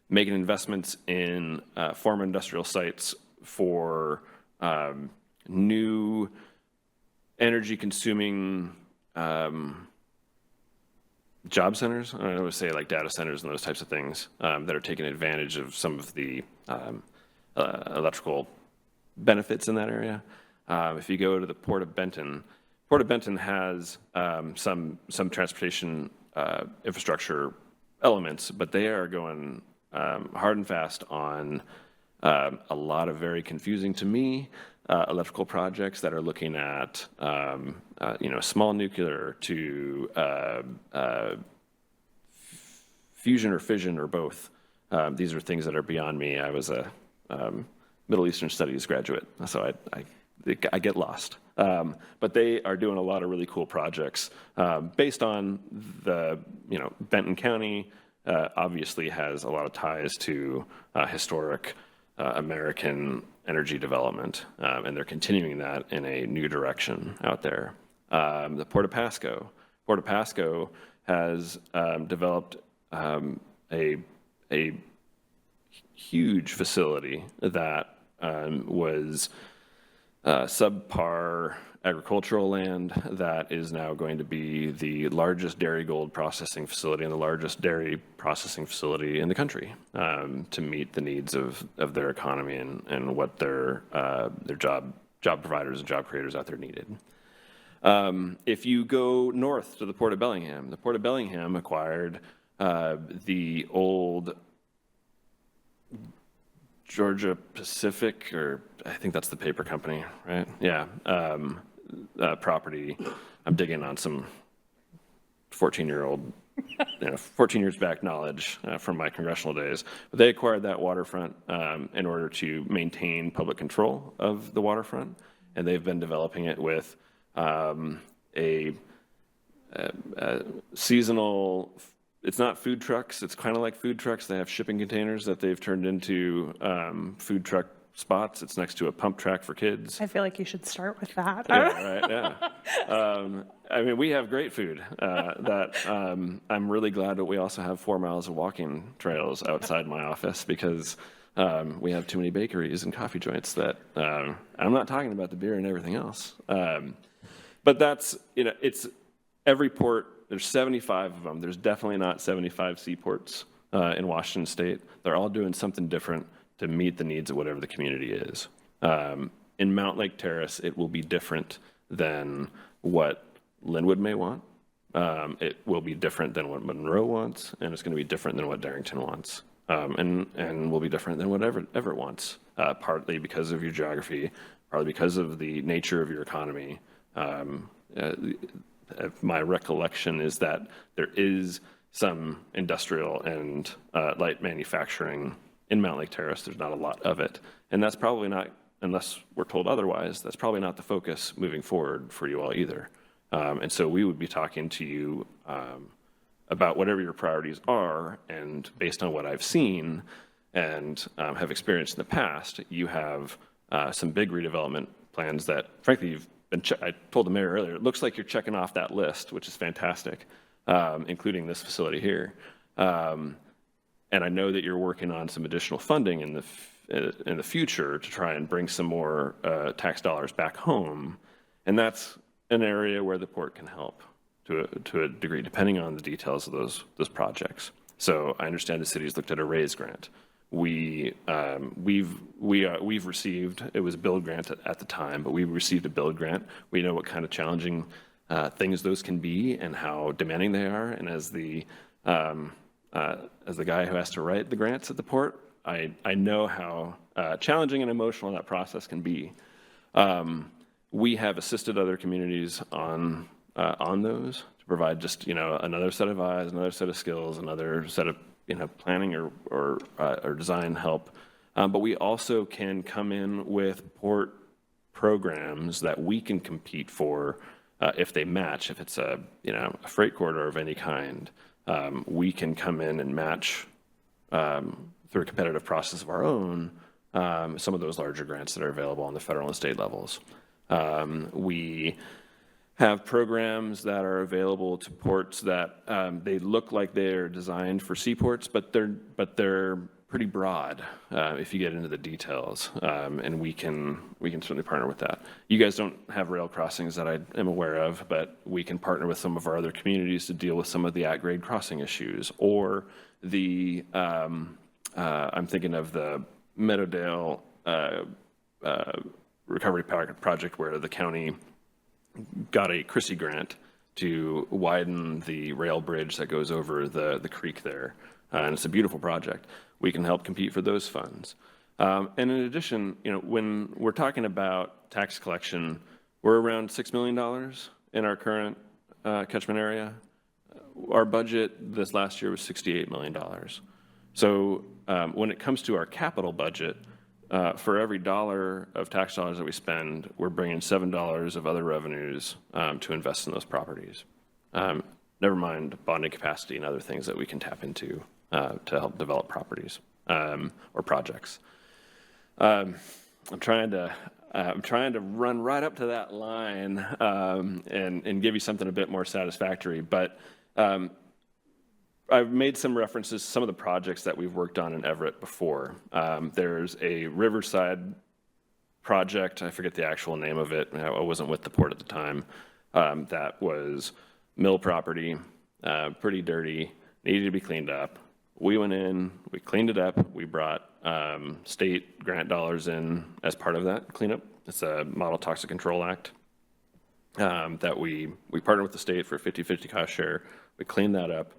K: making investments in former industrial sites for new energy consuming job centers. I don't know, say like data centers and those types of things that are taking advantage of some of the electrical benefits in that area. If you go to the Port of Benton has some transportation infrastructure elements, but they are going hard and fast on a lot of very confusing to me electrical projects that are looking at small nuclear to fusion or fission or both. These are things that are beyond me. I was a Middle Eastern Studies graduate, so I get lost. But they are doing a lot of really cool projects based on Benton County obviously has a lot of ties to historic American energy development, and they're continuing that in a new direction out there. The Port of Pasco has developed a huge facility that was subpar agricultural land that is now going to be the largest dairy gold processing facility and the largest dairy processing facility in the country, to meet the needs of their economy and what their job providers and job creators out there needed. If you go north to the Port of Bellingham, the Port of Bellingham acquired the old Georgia Pacific, or I think that's the paper company, right? Yeah, property. I'm digging on some 14-year-old, 14 years back knowledge from my congressional days. But they acquired that waterfront in order to maintain public control of the waterfront, and they've been developing it with a seasonal. It's not food trucks. It's kind of like food trucks. They have shipping containers that they've turned into food truck spots. It's next to a pump track for kids.
J: I feel like you should start with that.
K: Yeah, right, yeah. I mean, we have great food that I'm really glad that we also have 4 miles of walking trails outside my office, because we have too many bakeries and coffee joints that I'm not talking about the beer and everything else. But that's, it's every port. There's 75 of them. There's definitely not 75 seaports in Washington State. They're all doing something different to meet the needs of whatever the community is. In Mountlake Terrace, it will be different than what Linwood may want. It will be different than what Monroe wants, and it's going to be different than what Darrington wants, and will be different than what Everett wants, partly because of your geography, partly because of the nature of your economy. My recollection is that there is some industrial and light manufacturing in Mountlake Terrace. There's not a lot of it. And that's probably not, unless we're told otherwise, that's probably not the focus moving forward for you all either. And so we would be talking to you about whatever your priorities are, and based on what I've seen and have experienced in the past, you have some big redevelopment plans that, frankly, you've been I told the mayor earlier, it looks like you're checking off that list, which is fantastic, including this facility here. And I know that you're working on some additional funding in the future to try and bring some more tax dollars back home, and that's an area where the port can help to a degree, depending on the details of those projects. So I understand the city's looked at a RAISE grant. We've received, it was a build grant at the time, but we received a build grant. We know what kind of challenging things those can be and how demanding they are. And as the guy who has to write the grants at the port, I know how challenging and emotional that process can be. We have assisted other communities on those to provide just another set of eyes, another set of skills, another set of planning or design help. But we also can come in with port programs that we can compete for if they match. If it's a freight corridor of any kind, we can come in and match through a competitive process of our own some of those larger grants that are available on the federal and state levels. We have programs that are available to ports that they look like they're designed for seaports, but they're pretty broad if you get into the details, and we can certainly partner with that. You guys don't have rail crossings that I am aware of, but we can partner with some of our other communities to deal with some of the at-grade crossing issues, or the I'm thinking of the Meadowdale recovery project where the county got a Chrissy grant to widen the rail bridge that goes over the creek there. And it's a beautiful project. We can help compete for those funds. And in addition, when we're talking about tax collection, we're around $6 million in our current catchment area. Our budget this last year was $68 million. So when it comes to our capital budget, for every dollar of tax dollars that we spend, we're bringing $7 of other revenues to invest in those properties. Never mind bonding capacity and other things that we can tap into to help develop properties or projects. I'm trying to run right up to that line and give you something a bit more satisfactory, but I've made some references to some of the projects that we've worked on in Everett before. There's a Riverside project, I forget the actual name of it, I wasn't with the port at the time, that was mill property, pretty dirty, needed to be cleaned up. We went in, we cleaned it up, we brought state grant dollars in as part of that cleanup. It's a Model Toxic Control Act that we partnered with the state for a 50-50 cost share. We cleaned that up.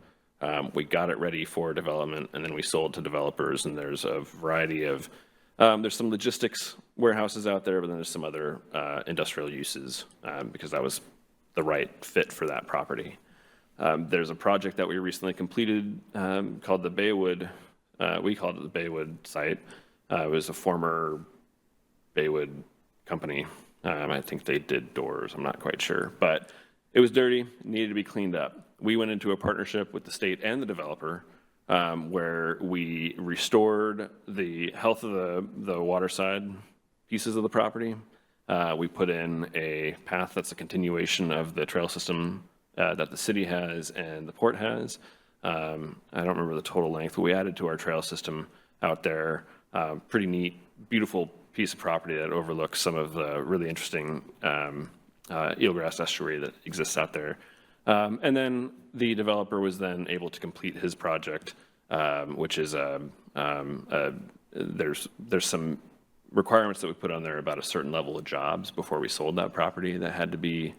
K: We got it ready for development, and then we sold to developers, and there's a variety of, there's some logistics warehouses out there, but then there's some other industrial uses because that was the right fit for that property. There's a project that we recently completed called the Baywood, we called it the Baywood site. It was a former Baywood company. I think they did doors, I'm not quite sure, but it was dirty, needed to be cleaned up. We went into a partnership with the state and the developer where we restored the health of the waterside pieces of the property. We put in a path that's a continuation of the trail system that the city has and the port has. I don't remember the total length, but we added to our trail system out there. Pretty neat, beautiful piece of property that overlooks some of the really interesting eelgrass estuary that exists out there. And then the developer was then able to complete his project, which is there's some requirements that we put on there about a certain level of jobs before we sold that property that had to be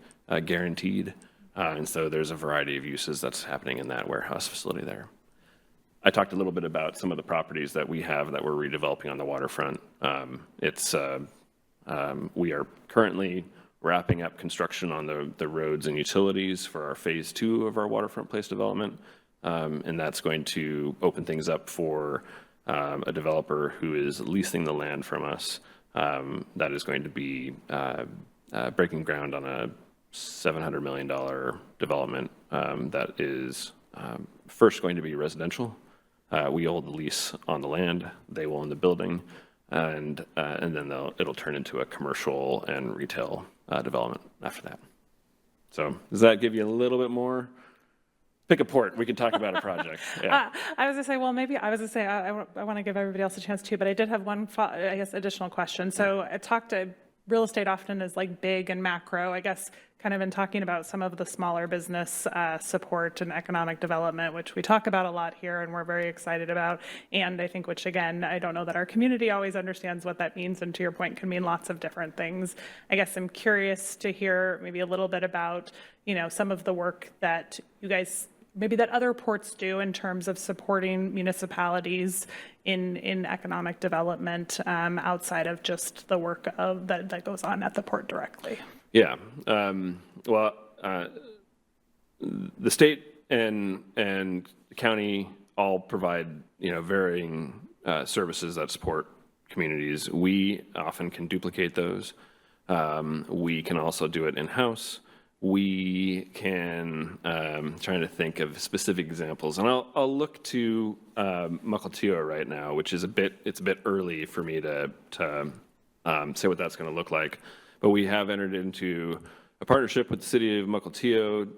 K: guaranteed. And so there's a variety of uses that's happening in that warehouse facility there. I talked a little bit about some of the properties that we have that we're redeveloping on the waterfront. We are currently wrapping up construction on the roads and utilities for our phase 2 of our waterfront place development. And that's going to open things up for a developer who is leasing the land from us that is going to be breaking ground on a $700 million development that is first going to be residential. We hold the lease on the land, they will own the building, and then it'll turn into a commercial and retail development after that. So does that give you a little bit more? Pick a port, we can talk about a project. Yeah.
J: I was gonna say, well, maybe I was gonna say, I want to give everybody else a chance too, but I did have one, I guess, additional question. So I talked to real estate often as like big and macro, I guess, kind of in talking about some of the smaller business support and economic development, which we talk about a lot here and we're very excited about. And I think, which again, I don't know that our community always understands what that means. And to your point, can mean lots of different things. I guess I'm curious to hear maybe a little bit about, some of the work that you guys, maybe that other ports do in terms of supporting municipalities in economic development outside of just the work that goes on at the port directly.
K: Yeah. Well, the state and county all provide, varying services that support communities. We often can duplicate those. We can also do it in-house. We can, trying to think of specific examples, and I'll look to Mukilteo right now, which is it's a bit early for me to say what that's going to look like. But we have entered into a partnership with the city of Mukilteo.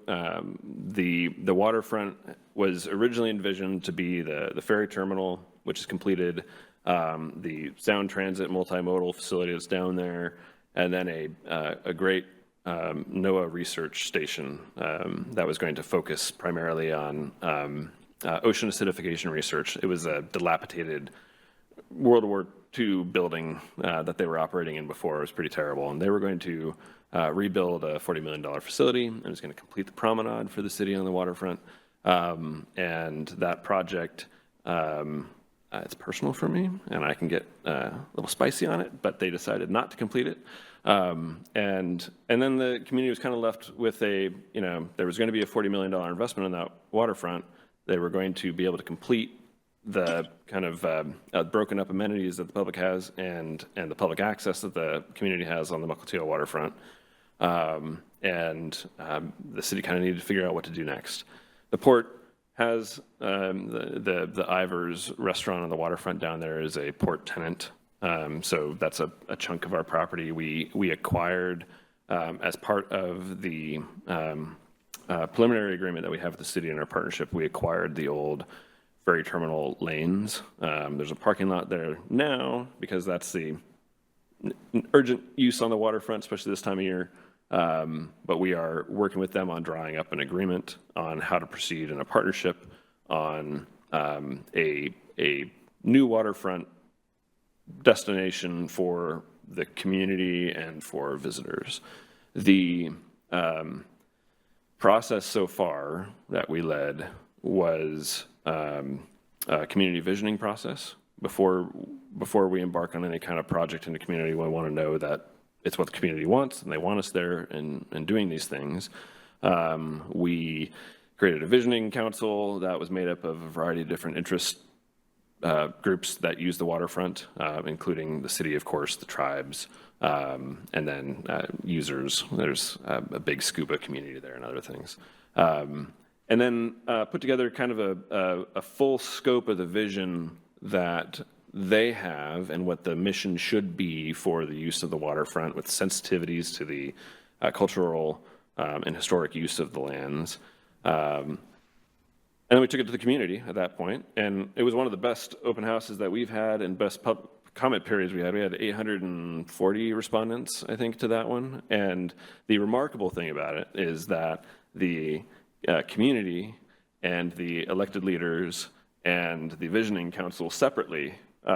K: The waterfront was originally envisioned to be the ferry terminal, which is completed, the sound transit multimodal facility that's down there, and then a great NOAA research station that was going to focus primarily on ocean acidification research. It was a dilapidated World War II building that they were operating in before. It was pretty terrible, and they were going to rebuild a $40 million facility, and it was going to complete the promenade for the city on the waterfront. And that project, it's personal for me, and I can get a little spicy on it, but they decided not to complete it. And then the community was kind of left with there was going to be a $40 million investment in that waterfront. They were going to be able to complete the kind of broken up amenities that the public has and the public access that the community has on the Mukilteo waterfront. And the city kind of needed to figure out what to do next. The port has the Ivers restaurant on the waterfront down there is a port tenant. So that's a chunk of our property we acquired as part of the preliminary agreement that we have with the city in our partnership, we acquired the old ferry terminal lanes. There's a parking lot there now because that's the urgent use on the waterfront, especially this time of year. But we are working with them on drawing up an agreement on how to proceed in a partnership on a new waterfront destination for the community and for visitors. The process so far that we led was a community visioning process. Before we embark on any kind of project in the community, we want to know that it's what the community wants and they want us there and doing these things. We created a visioning council that was made up of a variety of different interest groups that use the waterfront, including the city, of course, the tribes, and then users. There's a big scuba community there and other things. And then put together kind of a full scope of the vision that they have and what the mission should be for the use of the waterfront, with sensitivities to the cultural and historic use of the lands. And then we took it to the community at that point, and it was one of the best open houses that we've had and best comment periods we had. We had 840 respondents, I think, to that one. And the remarkable thing about it is that the community and the elected leaders and the visioning council separately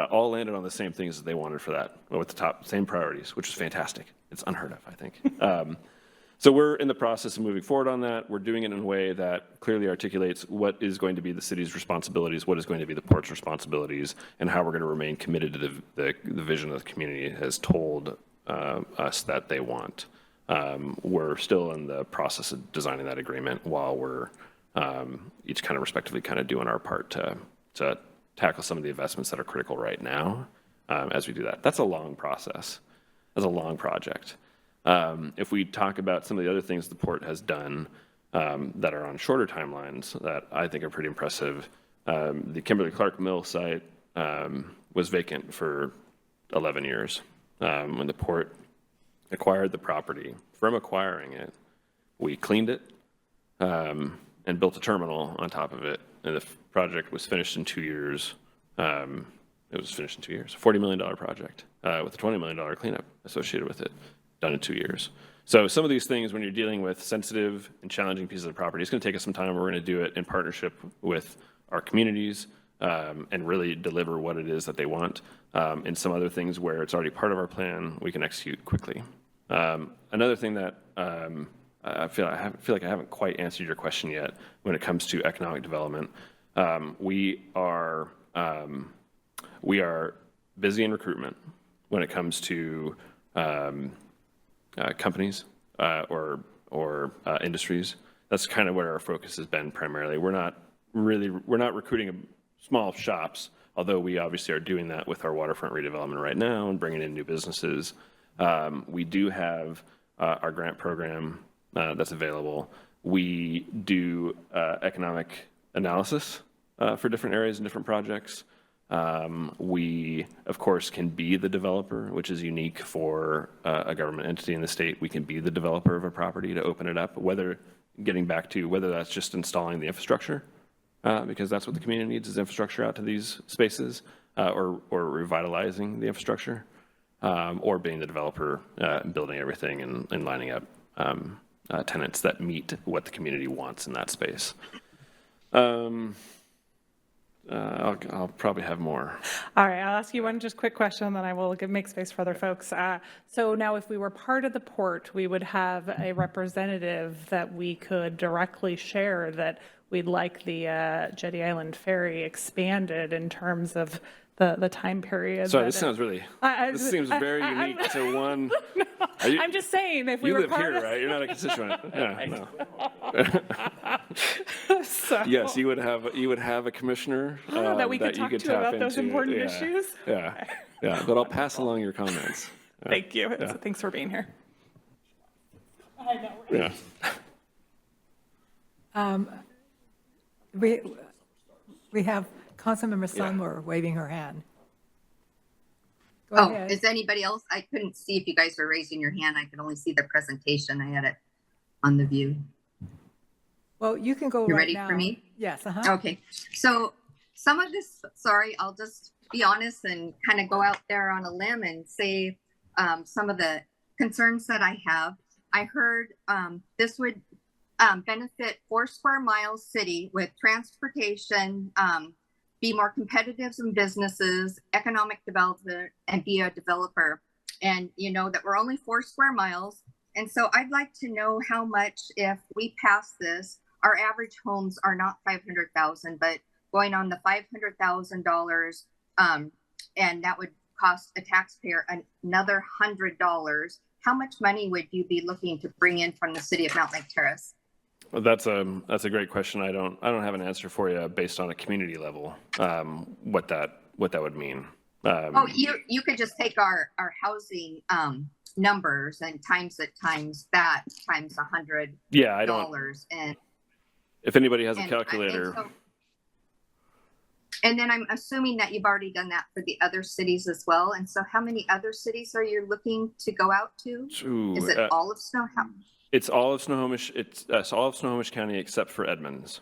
K: all landed on the same things that they wanted for that, with the same priorities, which is fantastic. It's unheard of, I think. So we're in the process of moving forward on that. We're doing it in a way that clearly articulates what is going to be the city's responsibilities, what is going to be the port's responsibilities, and how we're going to remain committed to the vision that the community has told us that they want. We're still in the process of designing that agreement while we're each kind of respectively kind of doing our part to tackle some of the investments that are critical right now as we do that. That's a long process. That's a long project. If we talk about some of the other things the port has done that are on shorter timelines that I think are pretty impressive, the Kimberly-Clark Mill site was vacant for 11 years. When the port acquired the property, from acquiring it, we cleaned it and built a terminal on top of it. And the project was finished in 2 years. It was finished in 2 years, a $40 million project with a $20 million cleanup associated with it, done in 2 years. So some of these things, when you're dealing with sensitive and challenging pieces of property, it's going to take us some time. We're going to do it in partnership with our communities and really deliver what it is that they want. And some other things where it's already part of our plan, we can execute quickly. Another thing that I feel like I haven't quite answered your question yet when it comes to economic development. We are busy in recruitment when it comes to companies or industries. That's kind of where our focus has been primarily. We're not recruiting small shops, although we obviously are doing that with our waterfront redevelopment right now and bringing in new businesses. We do have our grant program that's available. We do economic analysis for different areas and different projects. We, of course, can be the developer, which is unique for a government entity in the state. We can be the developer of a property to open it up, whether that's just installing the infrastructure, because that's what the community needs is infrastructure out to these spaces, or revitalizing the infrastructure, or being the developer, building everything and lining up tenants that meet what the community wants in that space. I'll probably have more.
J: All right, I'll ask you one just quick question, then I will make space for other folks. So now if we were part of the port, we would have a representative that we could directly share that we'd like the Jetty Island Ferry expanded in terms of the time period.
K: Sorry, this sounds really, this seems very unique to one.
J: No, I'm just saying if we were part
K: of. You live here, right? You're not a constituent. Yeah, no.
J: So,
K: yes, you would have a commissioner
J: that we could talk to about those important issues.
K: Yeah, yeah. But I'll pass along your comments.
J: Thank you.
K: Yeah.
J: Thanks for being here. I know. Right?
K: Yeah.
A: We have Councilmember Sunmore waving her hand. Go ahead.
E: Is anybody else? I couldn't see if you guys were raising your hand. I could only see the presentation. I had it on the view.
A: Well, you can go
E: You
A: right
E: ready
A: now.
E: for me?
A: Yes,
E: Okay, so some of this, sorry, I'll just be honest and kind of go out there on a limb and say some of the concerns that I have. I heard this would benefit 4 square miles city with transportation, be more competitive in businesses, economic development, and be a developer. And you know that we're only 4 square miles. And so I'd like to know how much, if we pass this, our average homes are not 500,000, but going on the $500,000, and that would cost a taxpayer another $100. How much money would you be looking to bring in from the city of Mountlake Terrace?
K: Well, that's a great question. I don't have an answer for you based on a community level, what that would mean.
E: Oh, you could just take our housing numbers and times it times that times $100.
K: Yeah, I don't.
E: And
K: if anybody has a calculator.
E: And then I'm assuming that you've already done that for the other cities as well. And so how many other cities are you looking to go out to? Is it all of Snohomish?
K: It's all of Snohomish. It's all of Snohomish County except for Edmonds.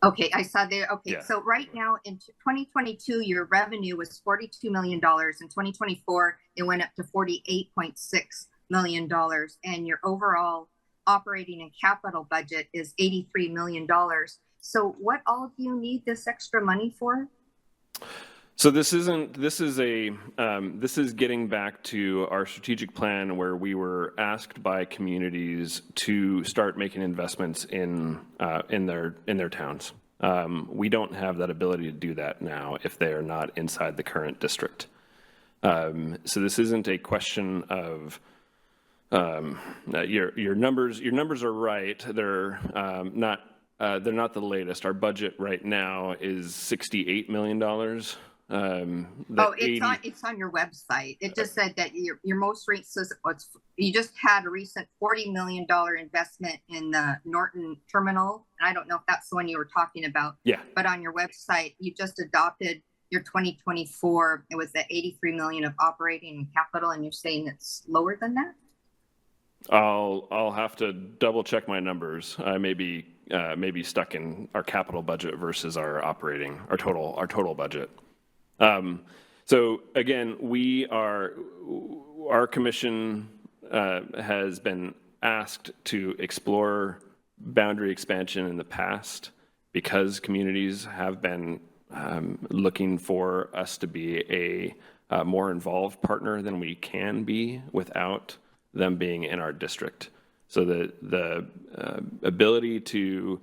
E: Okay, I saw there. Okay,
K: Yeah.
E: So right now in 2022, your revenue was $42 million. In 2024, it went up to $48.6 million. And your overall operating and capital budget is $83 million. So what all do you need this extra money for?
K: So this is getting back to our strategic plan where we were asked by communities to start making investments in their towns. We don't have that ability to do that now if they are not inside the current district. So this isn't a question of your numbers are right. They're not the latest. Our budget right now is $68 million.
E: It's on your website. It just said that your most recent, you just had a recent $40 million investment in the Norton terminal. And I don't know if that's the one you were talking about.
K: Yeah.
E: But on your website, you just adopted your 2024. It was the 83 million of operating capital, and you're saying it's lower than that?
K: I'll have to double check my numbers. I may be stuck in our capital budget versus our total budget. So again, our commission has been asked to explore boundary expansion in the past because communities have been looking for us to be a more involved partner than we can be without them being in our district. So the ability to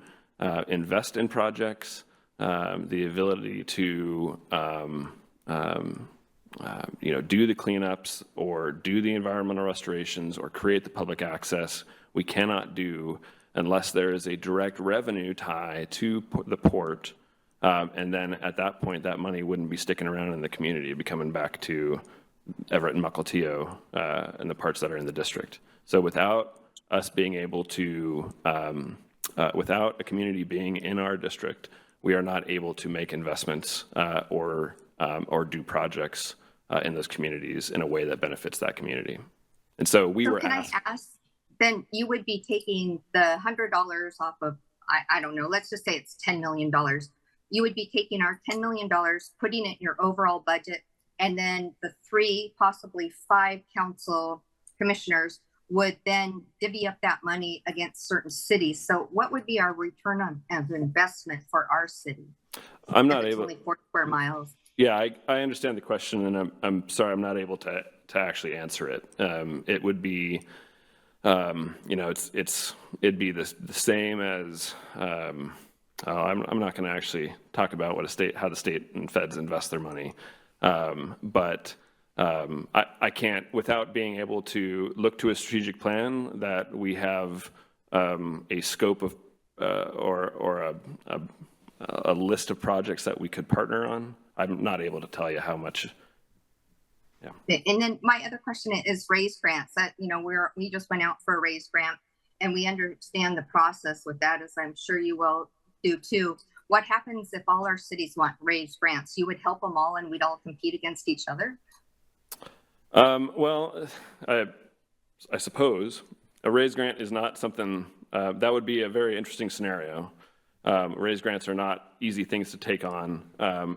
K: invest in projects, the ability to do the cleanups or do the environmental restorations or create the public access, we cannot do unless there is a direct revenue tie to the port. And then at that point, that money wouldn't be sticking around in the community. It'd be coming back to Everett and Mukilteo and the parts that are in the district. So without us being able to, without a community being in our district, we are not able to make investments or do projects in those communities in a way that benefits that community. And so we were asked.
E: Can I ask, then you would be taking the $100 off of, I don't know, let's just say it's $10 million. You would be taking our $10 million, putting it in your overall budget, and then the 3, possibly 5 council commissioners would then divvy up that money against certain cities. So what would be our return on investment for our city?
K: I'm not able.
E: Only 4 square miles.
K: Yeah, I understand the question, and I'm sorry I'm not able to actually answer it. It would be, it'd be the same as. I'm not going to actually talk about how the state and feds invest their money, but I can't, without being able to look to a strategic plan that we have a scope of or a list of projects that we could partner on. I'm not able to tell you how much. Yeah.
E: And then my other question is raise grants. That we just went out for a raise grant, and we understand the process with that, as I'm sure you will do too. What happens if all our cities want raise grants? You would help them all, and we'd all compete against each other?
K: Well, I suppose a raise grant is not something that would be a very interesting scenario. Raised grants are not easy things to take on.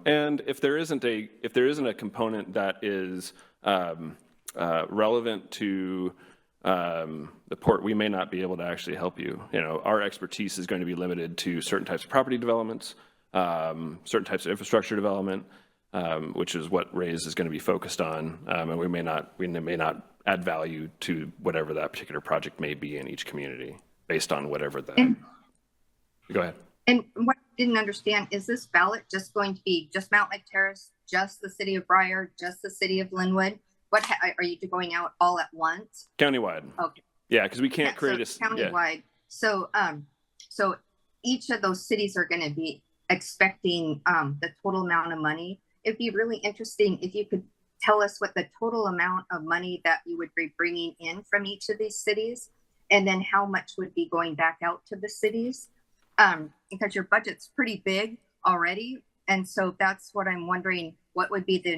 K: And if there isn't a component that is relevant to the port, we may not be able to actually help you. You know, our expertise is going to be limited to certain types of property developments, certain types of infrastructure development, which is what RAISE is going to be focused on. And we may not add value to whatever that particular project may be in each community based on whatever the. Go ahead.
E: And what I didn't understand, is this ballot just going to be just Mountlake Terrace, just the city of Briar, just the city of Linwood? What are you going out all at once?
K: Countywide.
E: Okay.
K: Yeah, because we can't create a
E: countywide. So so each of those cities are going to be expecting the total amount of money. It'd be really interesting if you could tell us what the total amount of money that you would be bringing in from each of these cities, and then how much would be going back out to the cities. Because your budget's pretty big already. And so that's what I'm wondering, what would be the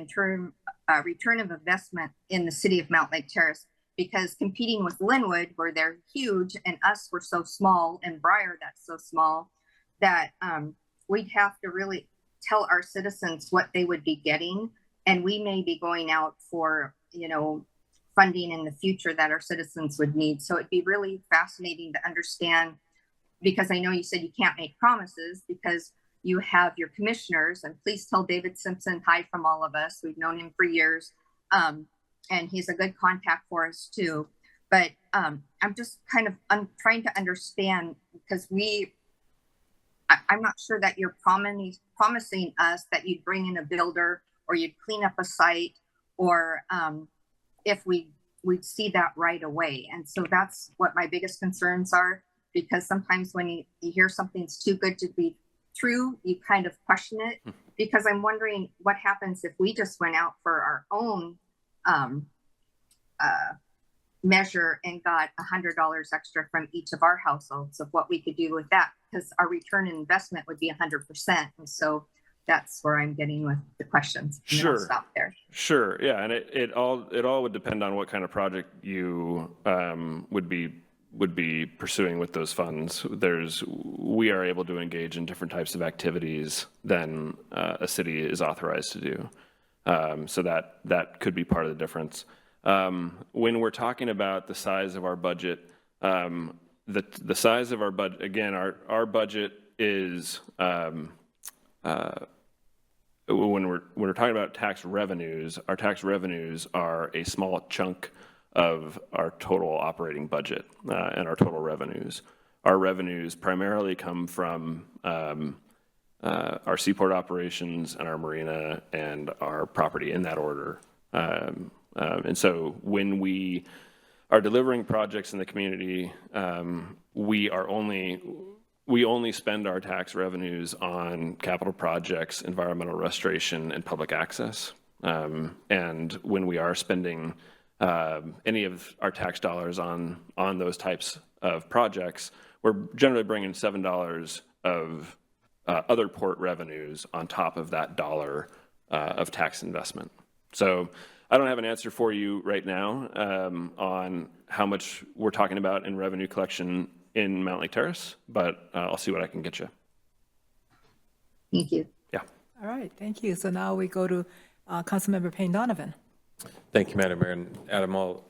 E: return of investment in the city of Mountlake Terrace? Because competing with Linwood, where they're huge, and us, we're so small, and Briar, that's so small, that we'd have to really tell our citizens what they would be getting. And we may be going out for, you know, funding in the future that our citizens would need. So it'd be really fascinating to understand, because I know you said you can't make promises because you have your commissioners, and please tell David Simpson hi from all of us. We've known him for years. And he's a good contact for us too. But I'm just I'm trying to understand, because I'm not sure that you're promising us that you'd bring in a builder or you'd clean up a site, or if we'd see that right away. And so that's what my biggest concerns are, because sometimes when you hear something's too good to be true, you kind of question it, because I'm wondering what happens if we just went out for our own measure and got $100 extra from each of our households, of what we could do with that, because our return on investment would be 100%. And so that's where I'm getting with the questions. And
K: Sure.
E: I'll stop there.
K: Sure. Yeah, and it all would depend on what kind of project you would be pursuing with those funds. We are able to engage in different types of activities than a city is authorized to do. So that could be part of the difference. When we're talking about the size of our budget, the size of our budget, again, our budget is, when we're talking about tax revenues, our tax revenues are a small chunk of our total operating budget and our total revenues. Our revenues primarily come from our seaport operations and our marina and our property, in that order. And so when we are delivering projects in the community, we only spend our tax revenues on capital projects, environmental restoration, and public access. And when we are spending any of our tax dollars on those types of projects, we're generally bringing $7 of other port revenues on top of that dollar of tax investment. So I don't have an answer for you right now on how much we're talking about in revenue collection in Mountlake Terrace, but I'll see what I can get you.
E: Thank you.
K: Yeah.
A: All right, thank you. So now we go to Councilmember Payne Donovan.
D: Thank you, Madam Mayor. And Adam, I'll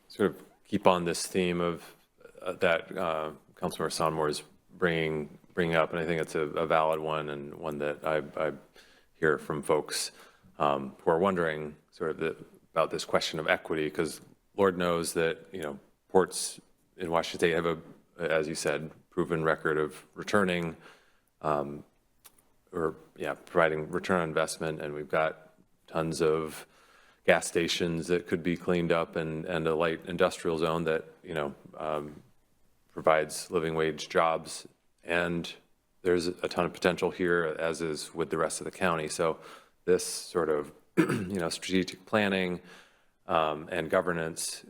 D: sort of keep on this theme of that Councilmember Sonmore is bringing up, and I think it's a valid one, and one that I hear from folks who are wondering sort of about this question of equity, because Lord knows that, you know, ports in Washington State have as you said, proven record of returning providing return on investment, and we've got tons of gas stations that could be cleaned up, and a light industrial zone that, you know, provides living wage jobs, and there's a ton of potential here, as is with the rest of the county. So this sort of strategic planning and governance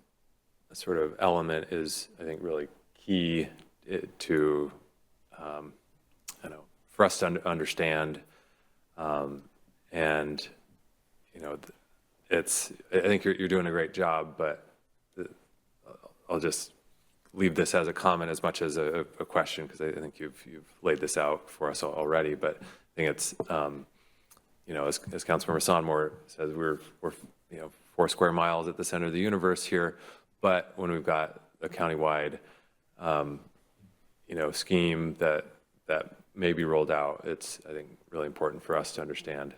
D: sort of element is, I think, really key to for us to understand, and I think you're doing a great job, but I'll just leave this as a comment as much as a question, because I think you've laid this out for us already. But I think it's, you know, as Councilmember Sonmore says, we're 4 square miles at the center of the universe here. But when we've got a countywide, you know, scheme that may be rolled out, it's, I think, really important for us to understand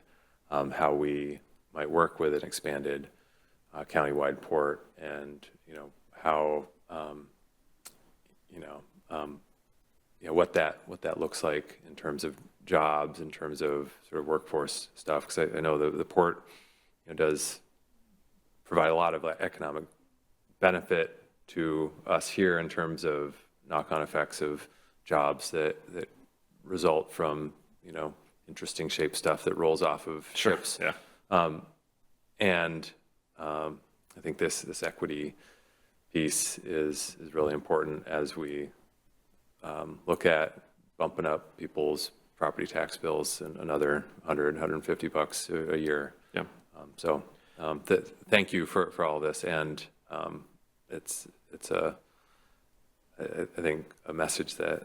D: how we might work with an expanded countywide port, and, you know, how, what that looks like in terms of jobs, in terms of sort of workforce stuff. Because I know the port, you know, does provide a lot of economic benefit to us here in terms of knock-on effects of jobs that result from, you know, interesting shaped stuff that rolls off of ships.
K: Yeah.
D: I think this equity piece is really important as we look at bumping up people's property tax bills and another $150 a year.
K: Yeah.
D: Thank you for all this, and it's I think a message that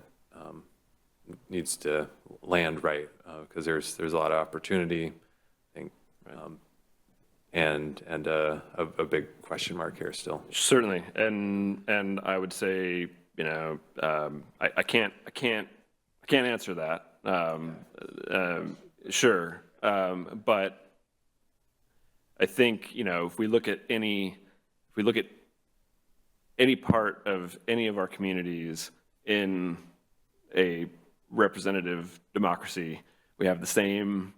D: needs to land right, because there's a lot of opportunity, I think, and a big question mark here still.
K: Certainly, and I would say, you know, I can't answer that. Sure, but I think, you know, if we look at any part of any of our communities in a representative democracy, we have the same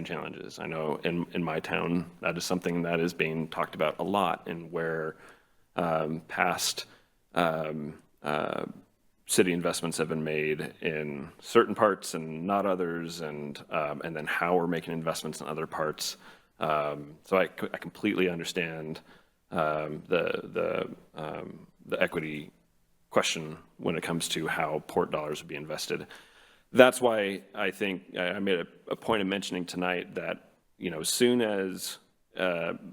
K: challenges. I know in my town, that is something that is being talked about a lot, and where past city investments have been made in certain parts and not others, and then how we're making investments in other parts. So I completely understand the equity question when it comes to how port dollars would be invested. That's why I think I made a point of mentioning tonight that, you know, as soon as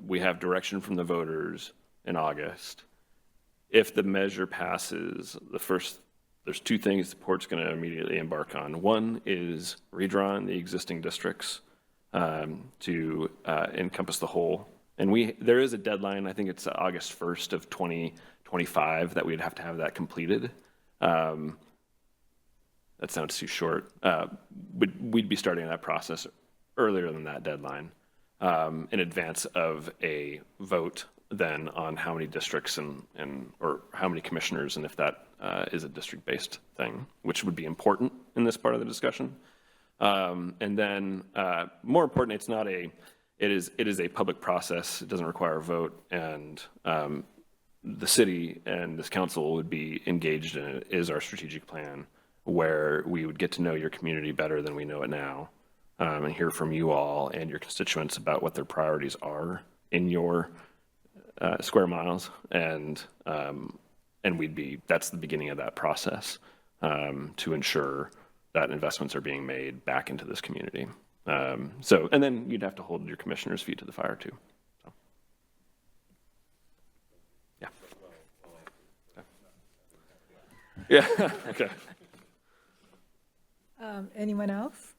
K: we have direction from the voters in August, if the measure passes, there's 2 things the port's going to immediately embark on. One is redrawing the existing districts to encompass the whole. And there is a deadline, I think it's August 1st of 2025, that we'd have to have that completed. That sounds too short. We'd be starting that process earlier than that deadline, in advance of a vote then on how many districts or how many commissioners, and if that is a district-based thing, which would be important in this part of the discussion. And then, more important, it is a public process. It doesn't require a vote, and the city and this council would be engaged in it. Is our strategic plan, where we would get to know your community better than we know it now, and hear from you all and your constituents about what their priorities are in your square miles, and that's the beginning of that process, to ensure that investments are being made back into this community. And then you'd have to hold your commissioner's feet to the fire too. So. Yeah. Yeah. Okay.
A: Anyone else?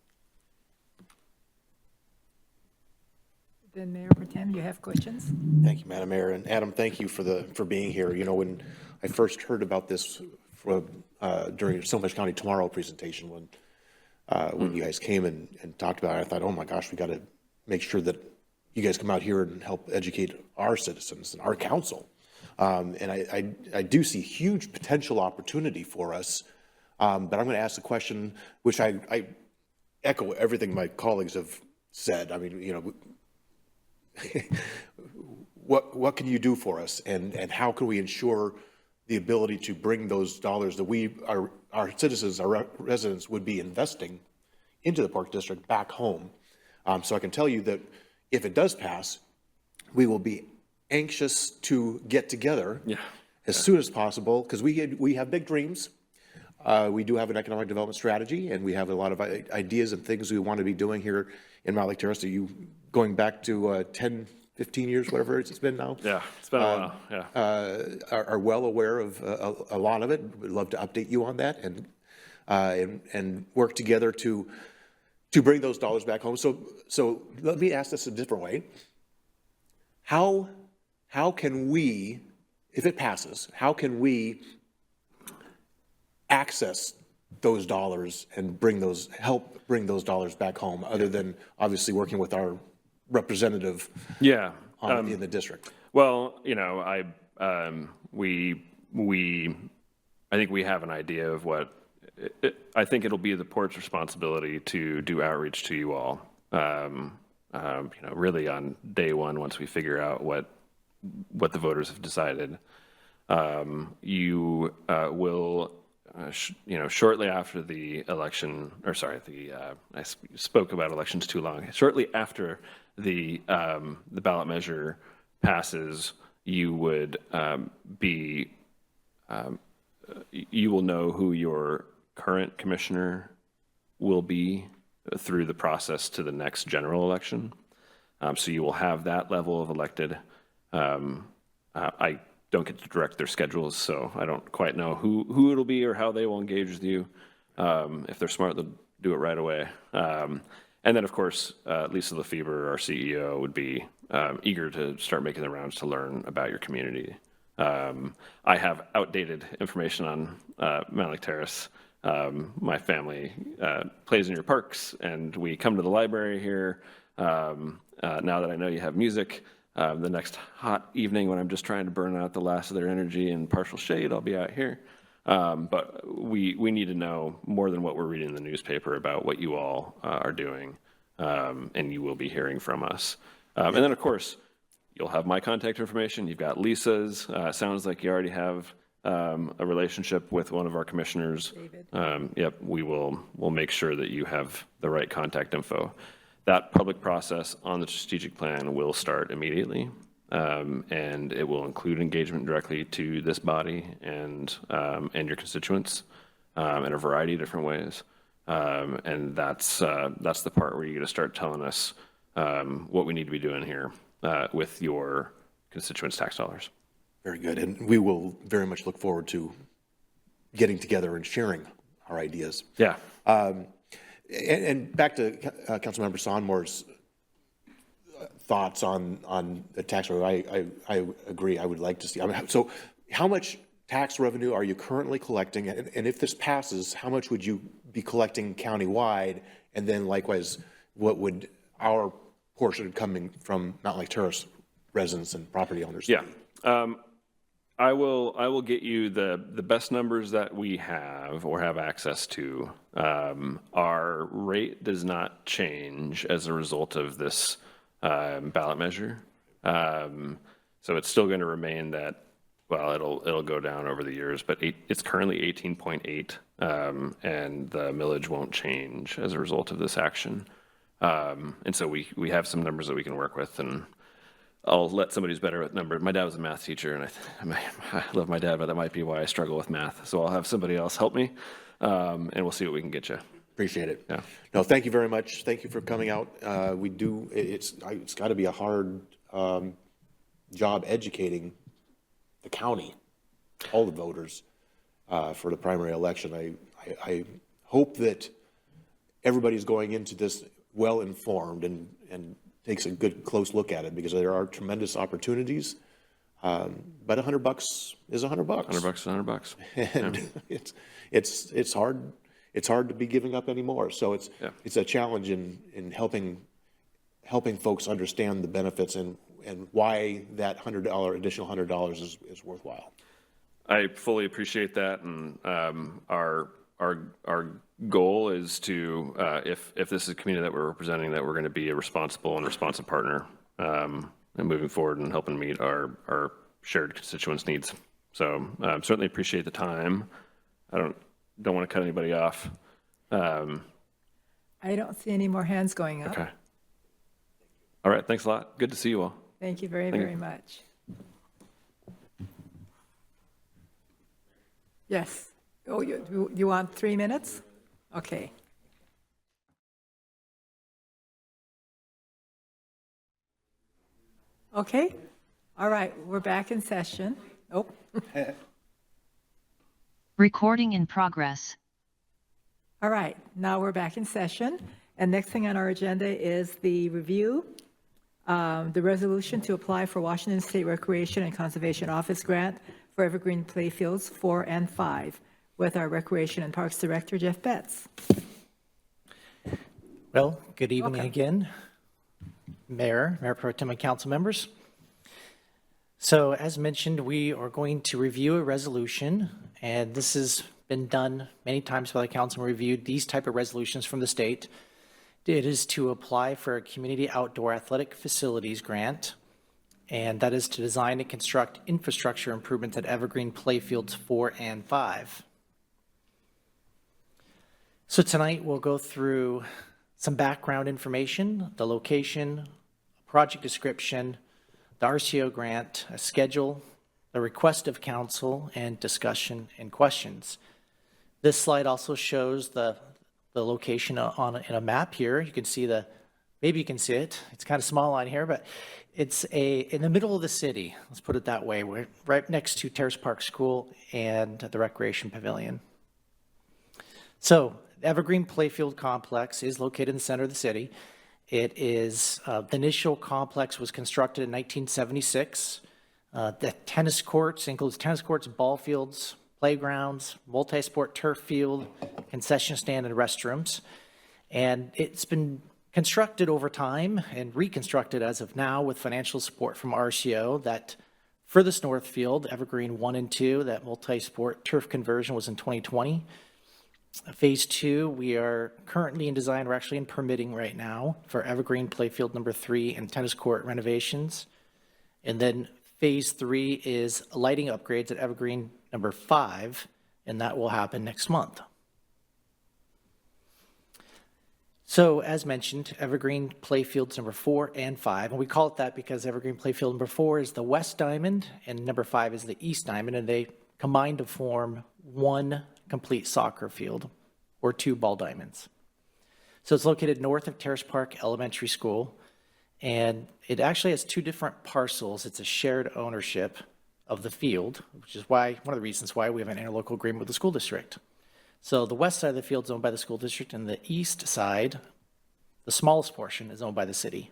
A: Then Mayor Protem, you have questions?
L: Thank you, Madam Mayor. And Adam, thank you for being here. You know, when I first heard about this during Snohomish County Tomorrow presentation, when you guys came and talked about it, I thought, oh my gosh, we got to make sure that you guys come out here and help educate our citizens and our council. And I do see huge potential opportunity for us. But I'm going to ask the question, which I echo everything my colleagues have said. I mean, you know, what can you do for us, and how can we ensure the ability to bring those dollars that our citizens, our residents would be investing into the Park District back home? So I can tell you that if it does pass, we will be anxious to get together as soon as possible, because we have big dreams. We do have an economic development strategy, and we have a lot of ideas and things we want to be doing here in Mountlake Terrace. Going back to 10, 15 years, whatever it's been now.
K: Yeah, it's been a while, yeah.
L: Are well aware of a lot of it. Would love to update you on that and work together to bring those dollars back home. So let me ask this a different way. How can we, if it passes, how can we access those dollars and help bring those dollars back home, other than obviously working with our representative in the district?
K: Well, you know, I think we have an idea of what, I think it'll be the port's responsibility to do outreach to you all. You know, really on day one, once we figure out what the voters have decided, you will, you know, shortly after the election, or sorry, I spoke about elections too long. Shortly after the ballot measure passes, you would you will know who your current commissioner will be through the process to the next general election. So you will have that level of elected. I don't get to direct their schedules, so I don't quite know who it'll be or how they will engage with you. If they're smart, they'll do it right away. And then, of course, Lisa Lefebvre, our CEO, would be eager to start making the rounds to learn about your community. I have outdated information on Mountlake Terrace. My family plays in your parks, and we come to the library here. Now that I know you have music, the next hot evening when I'm just trying to burn out the last of their energy in partial shade, I'll be out here. But we need to know more than what we're reading in the newspaper about what you all are doing, and you will be hearing from us. And then, of course, you'll have my contact information. You've got Lisa's. Sounds like you already have a relationship with one of our commissioners.
A: David.
K: Yep, we'll make sure that you have the right contact info. That public process on the strategic plan will start immediately, and it will include engagement directly to this body and your constituents in a variety of different ways. And that's the part where you're going to start telling us what we need to be doing here with your constituents' tax dollars.
L: Very good. And we will very much look forward to getting together and sharing our ideas.
K: Yeah.
L: And back to Councilmember Sonmore's thoughts on the tax revenue. I agree. I would like to see. I mean, so how much tax revenue are you currently collecting? And if this passes, how much would you be collecting countywide? And then likewise, what would our portion coming from Mountlake Terrace residents and property owners?
K: Yeah. I will get you the best numbers that we have or have access to. Our rate does not change as a result of this ballot measure. So it's still going to remain that, well, it'll go down over the years, but it's currently 18.8, and the millage won't change as a result of this action. And so we have some numbers that we can work with, and I'll let somebody who's better with numbers. My dad was a math teacher, and I love my dad, but that might be why I struggle with math. So I'll have somebody else help me, and we'll see what we can get you.
L: Appreciate it.
K: Yeah.
L: No, thank you very much. Thank you for coming out. It's got to be a hard job educating the county, all the voters, for the primary election. I hope that everybody's going into this well-informed and takes a good close look at it, because there are tremendous opportunities. But $100 is $100.
K: $100 is $100.
L: And yeah. it's hard. It's hard to be giving up anymore. So it's a challenge in helping folks understand the benefits and why that additional $100 is worthwhile.
K: I fully appreciate that, and our goal is to, if this is a community that we're representing, that we're going to be a responsible and responsive partner, and moving forward and helping meet our shared constituents' needs. So certainly appreciate the time. I don't want to cut anybody off.
A: I don't see any more hands going up.
K: Okay. All right. Thanks a lot. Good to see you all.
A: Thank you very, very much. Yes. Oh, you want 3 minutes? Okay. Okay, all right, we're back in session. Oh,
M: Recording in progress.
A: all right, now we're back in session. And next thing on our agenda is the review, the resolution to apply for Washington State Recreation and Conservation Office grant for Evergreen Playfields 4 and 5 with our Recreation and Parks Director, Jeff Betts.
G: Well, good evening
A: Welcome.
G: again, Mayor Pro Tem, and council members. So as mentioned, we are going to review a resolution, and this has been done many times by the council. We reviewed these type of resolutions from the state. It is to apply for a community outdoor athletic facilities grant, and that is to design and construct infrastructure improvements at Evergreen Playfields 4 and 5. So tonight we'll go through some background information, the location, project description, the RCO grant, a schedule, the request of council, and discussion and questions. This slide also shows the location in a map here. You can see maybe you can see it. It's kind of small on here, but it's in the middle of the city. Let's put it that way. We're right next to Terrace Park School and the Recreation Pavilion. So the Evergreen Playfield Complex is located in the center of the city. It is, the initial complex was constructed in 1976. The tennis courts includes tennis courts, ball fields, playgrounds, multi-sport turf field, concession stand, and restrooms. And it's been constructed over time and reconstructed as of now with financial support from RCO. That furthest north field, Evergreen 1 and 2, that multi-sport turf conversion was in 2020. Phase 2, we are currently in design. We're actually in permitting right now for Evergreen Playfield number 3 and tennis court renovations. And then phase 3 is lighting upgrades at Evergreen number 5, and that will happen next month. So as mentioned, Evergreen Playfields number 4 and 5, and we call it that because Evergreen Playfield number 4 is the west diamond and number 5 is the east diamond, and they combine to form one complete soccer field or 2 ball diamonds. So it's located north of Terrace Park Elementary School, and it actually has 2 different parcels. It's a shared ownership of the field, which is one of the reasons why we have an interlocal agreement with the school district. So the west side of the field is owned by the school district, and the east side, the smallest portion, is owned by the city.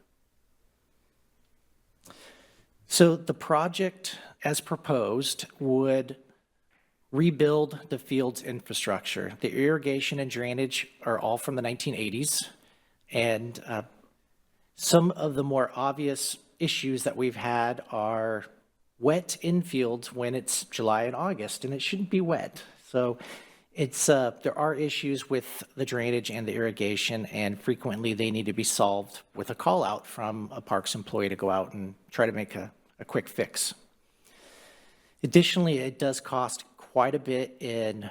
G: So the project, as proposed, would rebuild the field's infrastructure. The irrigation and drainage are all from the 1980s, and some of the more obvious issues that we've had are wet infields when it's July and August, and it shouldn't be wet. So it's there are issues with the drainage and the irrigation, and frequently they need to be solved with a call out from a parks employee to go out and try to make a quick fix. Additionally, it does cost quite a bit in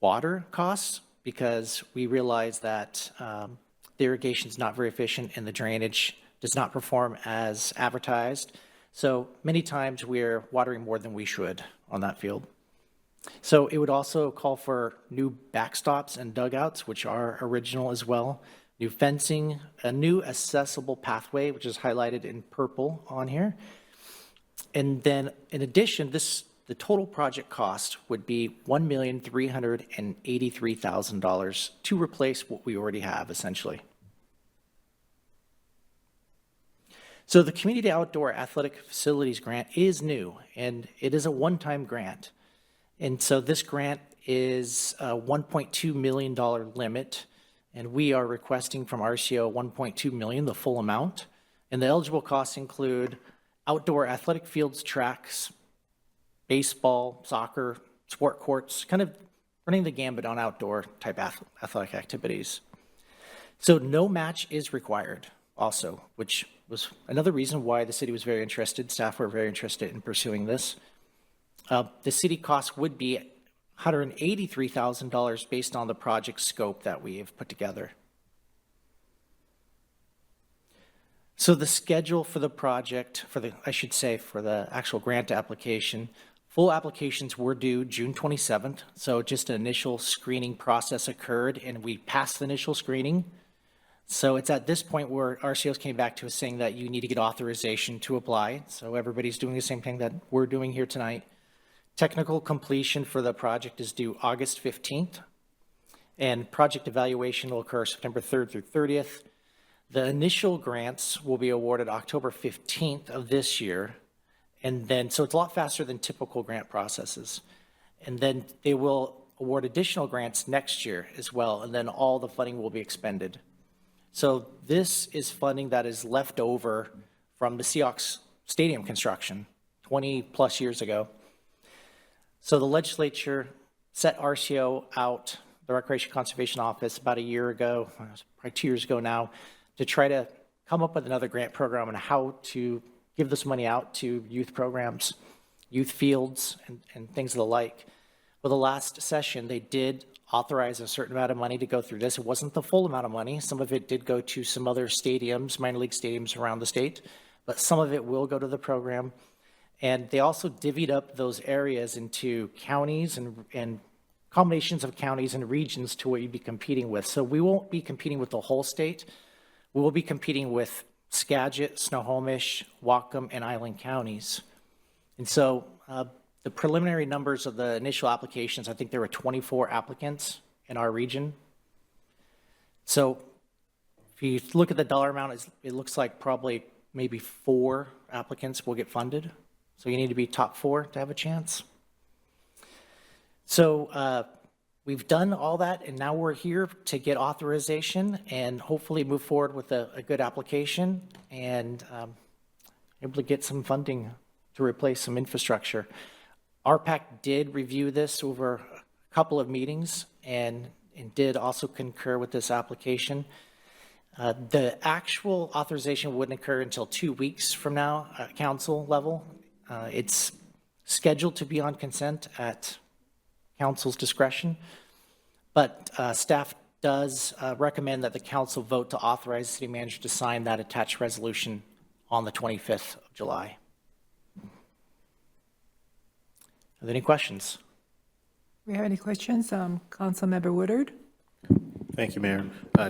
G: water costs because we realize that the irrigation is not very efficient and the drainage does not perform as advertised. So many times we're watering more than we should on that field. So it would also call for new backstops and dugouts, which are original as well, new fencing, a new accessible pathway, which is highlighted in purple on here. And then in addition, the total project cost would be $1,383,000 to replace what we already have, essentially. So the Community Outdoor Athletic Facilities Grant is new, and it is a one-time grant. And so this grant is a $1.2 million limit, and we are requesting from RCO $1.2 million, the full amount. And the eligible costs include outdoor athletic fields, tracks, baseball, soccer, sport courts, kind of running the gambit on outdoor type athletic activities. So no match is required also, which was another reason why the city was very interested. Staff were very interested in pursuing this. The city cost would be $183,000 based on the project scope that we have put together. So the schedule for the project, for the actual grant application, full applications were due June 27th. So just an initial screening process occurred and we passed the initial screening. So it's at this point where RCOs came back to us saying that you need to get authorization to apply. So everybody's doing the same thing that we're doing here tonight. Technical completion for the project is due August 15th, and project evaluation will occur September 3rd through 30th. The initial grants will be awarded October 15th of this year, and then, so it's a lot faster than typical grant processes. And then they will award additional grants next year as well, and then all the funding will be expended. So this is funding that is left over from the Seahawks Stadium construction 20 plus years ago. So the legislature set RCO out, the Recreation Conservation Office, about a year ago, probably 2 years ago now, to try to come up with another grant program on how to give this money out to youth programs, youth fields, and things of the like. Well, the last session, they did authorize a certain amount of money to go through this. It wasn't the full amount of money. Some of it did go to some other stadiums, minor league stadiums around the state, but some of it will go to the program. And they also divvied up those areas into counties and combinations of counties and regions to what you'd be competing with. So we won't be competing with the whole state. We will be competing with Skagit, Snohomish, Whatcom, and Island counties. And so the preliminary numbers of the initial applications, I think there were 24 applicants in our region. So if you look at the dollar amount, it looks like probably maybe 4 applicants will get funded. So you need to be top 4 to have a chance. So we've done all that, and now we're here to get authorization and hopefully move forward with a good application and able to get some funding to replace some infrastructure. RPAC did review this over a couple of meetings and did also concur with this application. The actual authorization wouldn't occur until 2 weeks from now at council level. It's scheduled to be on consent at council's discretion, but staff does recommend that the council vote to authorize the city manager to sign that attached resolution on the 25th of July. Are there any questions?
A: We have any questions? Councilmember Woodard?
C: Thank you, Mayor.